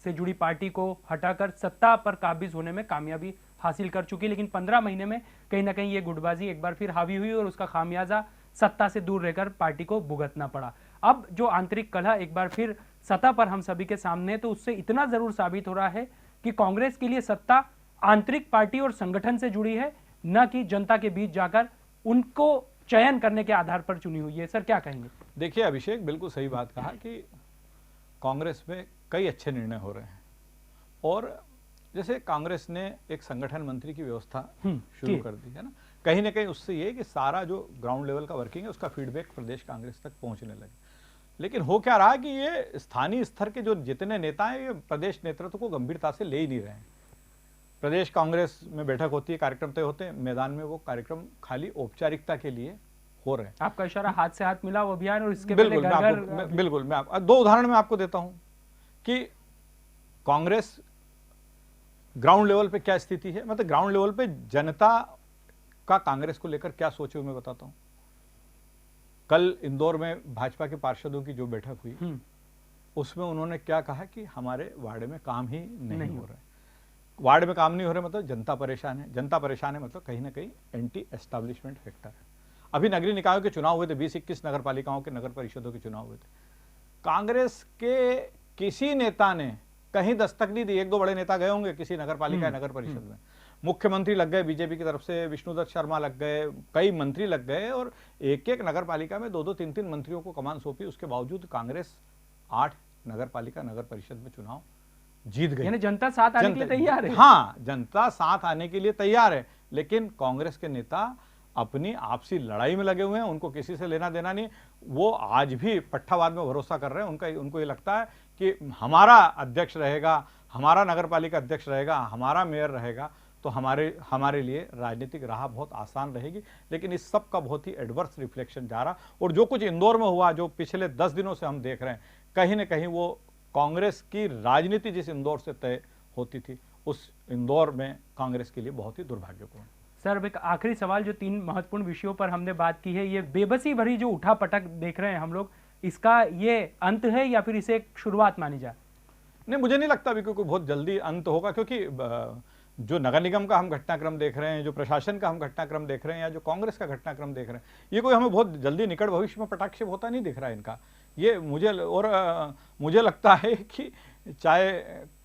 से जुड़ी पार्टी को हटाकर सत्ता पर काबिज होने में कामयाबी हासिल कर चुकी, लेकिन 15 महीने में कहीं ना कहीं ये गुटबाजी एक बार फिर हावी हुई और उसका खामियाजा सत्ता से दूर रहकर पार्टी को भुगतना पड़ा। अब जो आंतरिक कलह एक बार फिर सत्ता पर हम सभी के सामने, तो उससे इतना जरूर साबित हो रहा है कि कांग्रेस के लिए सत्ता आंतरिक पार्टी और संगठन से जुड़ी है, न कि जनता के बीच जाकर उनको चयन करने के आधार पर चुनी हुई है। सर, क्या कहेंगे? देखिए अभिषेक, बिल्कुल सही बात कहा कि कांग्रेस में कई अच्छे निर्णय हो रहे हैं, और जैसे कांग्रेस ने एक संगठन मंत्री की व्यवस्था शुरू कर दी है ना, कहीं ना कहीं उससे ये कि सारा जो ग्राउंड लेवल का वर्किंग है उसका फीडबैक प्रदेश कांग्रेस तक पहुंचने लगे। लेकिन हो क्या रहा है कि ये स्थानीय स्तर के जो जितने नेता हैं, ये प्रदेश नेतृत्व को गंभीरता से ले ही नहीं रहे हैं। प्रदेश कांग्रेस में बैठक होती है, कार्यक्रम तय होते हैं, मैदान में वो कार्यक्रम खाली औपचारिकता के लिए हो रहे हैं। आपका इशारा हाथ से हाथ मिलाओ अभियान, और इसके बिल्कुल मैं दो उदाहरण मैं आपको देता हूं कि कांग्रेस ग्राउंड लेवल पे क्या स्थिति है, मतलब ग्राउंड लेवल पे जनता का कांग्रेस को लेकर क्या सोचे मैं बताता हूं। कल इंदौर में भाजपा के पार्षदों की जो बैठक हुई, उसमें उन्होंने क्या कहा कि हमारे वार्ड में काम ही नहीं हो रहा है। वार्ड में काम नहीं हो रहा मतलब जनता परेशान है, जनता परेशान है मतलब कहीं ना कहीं एंटी एस्टैब्लिशमेंट फैक्टर है। अभी नगरीय निकायों के चुनाव हुए थे, 20-21 नगर पालिकाओं के नगर परिषदों के चुनाव हुए थे, कांग्रेस के किसी नेता ने कहीं दस्तक नहीं दी। 1-2 बड़े नेता गए होंगे किसी नगर पालिका नगर परिषद में, मुख्यमंत्री लग गए बीजेपी की तरफ से, विष्णुदत्त शर्मा लग गए, कई मंत्री लग गए, और एक एक नगर पालिका में 2-2, 3-3 मंत्रियों को कमान सौंपी। उसके बावजूद कांग्रेस 8 नगर पालिका नगर परिषद में चुनाव जीत गई। यानी जनता साथ आने के लिए तैयार है। हाँ, जनता साथ आने के लिए तैयार है, लेकिन कांग्रेस के नेता अपनी आपसी लड़ाई में लगे हुए हैं, उनको किसी से लेना देना नहीं। वो आज भी पट्टावाद में भरोसा कर रहे हैं। उनको ये लगता है कि हमारा अध्यक्ष रहेगा, हमारा नगर पालिका अध्यक्ष रहेगा, हमारा मेयर रहेगा, तो हमारे लिए राजनीतिक राह बहुत आसान रहेगी। लेकिन इस सब का बहुत ही एडवर्स रिफ्लेक्शन जा रहा, और जो कुछ इंदौर में हुआ, जो पिछले 10 दिनों से हम देख रहे हैं, कहीं ना कहीं वो कांग्रेस की राजनीति जिस इंदौर से तय होती थी, उस इंदौर में कांग्रेस के लिए बहुत ही दुर्भाग्यपूर्ण। सर, एक आखिरी सवाल, जो 3 महत्वपूर्ण विषयों पर हमने बात की है, ये बेबसी भरी जो उठापटक देख रहे हैं हम लोग, इसका ये अंत है या फिर इसे एक शुरुआत मानी जाए? नहीं, मुझे नहीं लगता अभी कोई बहुत जल्दी अंत होगा, क्योंकि जो नगर निगम का हम घटनाक्रम देख रहे हैं, जो प्रशासन का हम घटनाक्रम देख रहे हैं, या जो कांग्रेस का घटनाक्रम देख रहे हैं, ये कोई हमें बहुत जल्दी निकट भविष्य में पटाक्षेप होता नहीं दिख रहा है इनका। ये मुझे लगता है कि चाहे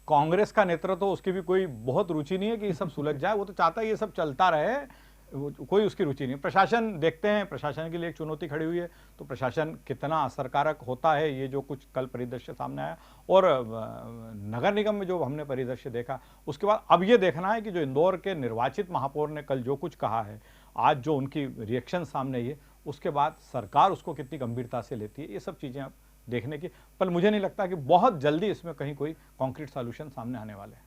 कांग्रेस का नेतृत्व तो उसकी भी कोई बहुत रुचि नहीं है कि ये सब सुलझ जाए। वो तो चाहता है ये सब चलता रहे, कोई उसकी रुचि नहीं। प्रशासन देखते हैं, प्रशासन के लिए एक चुनौती खड़ी हुई है, तो प्रशासन कितना असरकारक होता है, ये जो कुछ कल परिदृश्य सामने आया और नगर निगम में जो हमने परिदृश्य देखा, उसके बाद अब ये देखना है कि जो इंदौर के निर्वाचित महापौर ने कल जो कुछ कहा है, आज जो उनकी रिएक्शन सामने आई है, उसके बाद सरकार उसको कितनी गंभीरता से लेती है, ये सब चीज़ें अब देखने की। पर मुझे नहीं लगता कि बहुत जल्दी इसमें कहीं कोई कॉन्क्रीट सॉल्यूशन सामने आने वाले हैं।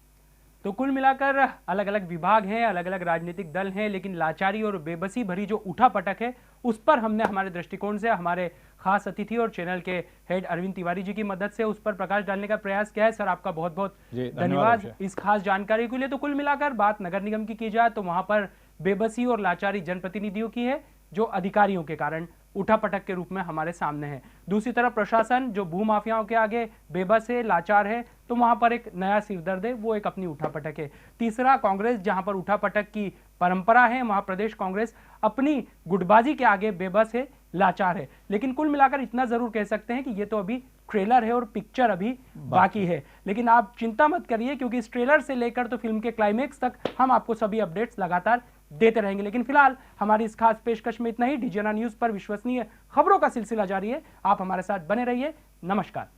तो कुल मिलाकर अलग अलग विभाग हैं, अलग अलग राजनीतिक दल हैं, लेकिन लाचारी और बेबसी भरी जो उठापटक है उस पर हमने हमारे दृष्टिकोण से हमारे खास अतिथि और चैनल के हेड अरविंद तिवारी जी की मदद से उस पर प्रकाश डालने का प्रयास किया है। सर, आपका बहुत बहुत धन्यवाद इस खास जानकारी के लिए। तो कुल मिलाकर बात नगर निगम की जाए तो वहां पर बेबसी और लाचारी जनप्रतिनिधियों की है, जो अधिकारियों के कारण उठापटक के रूप में हमारे सामने है। दूसरी तरफ प्रशासन जो भूमाफियाओं के आगे बेबस है, लाचार है, तो वहां पर एक नया सिरदर्द है, वो एक अपनी उठापटक है। तीसरा कांग्रेस, जहां पर उठापटक की परंपरा है, वहां प्रदेश कांग्रेस अपनी गुटबाजी के आगे बेबस है, लाचार है। लेकिन कुल मिलाकर इतना जरूर कह सकते हैं कि ये तो अभी ट्रेलर है और पिक्चर अभी बाकी है। लेकिन आप चिंता मत करिए, क्योंकि इस ट्रेलर से लेकर तो फिल्म के क्लाइमेक्स तक हम आपको सभी अपडेट्स लगातार देते रहेंगे। लेकिन फिलहाल हमारी इस खास पेशकश में इतना ही। डीजीएनआर न्यूज पर विश्वसनीय खबरों का सिलसिला जारी है, आप हमारे साथ बने रहिए। नमस्कार।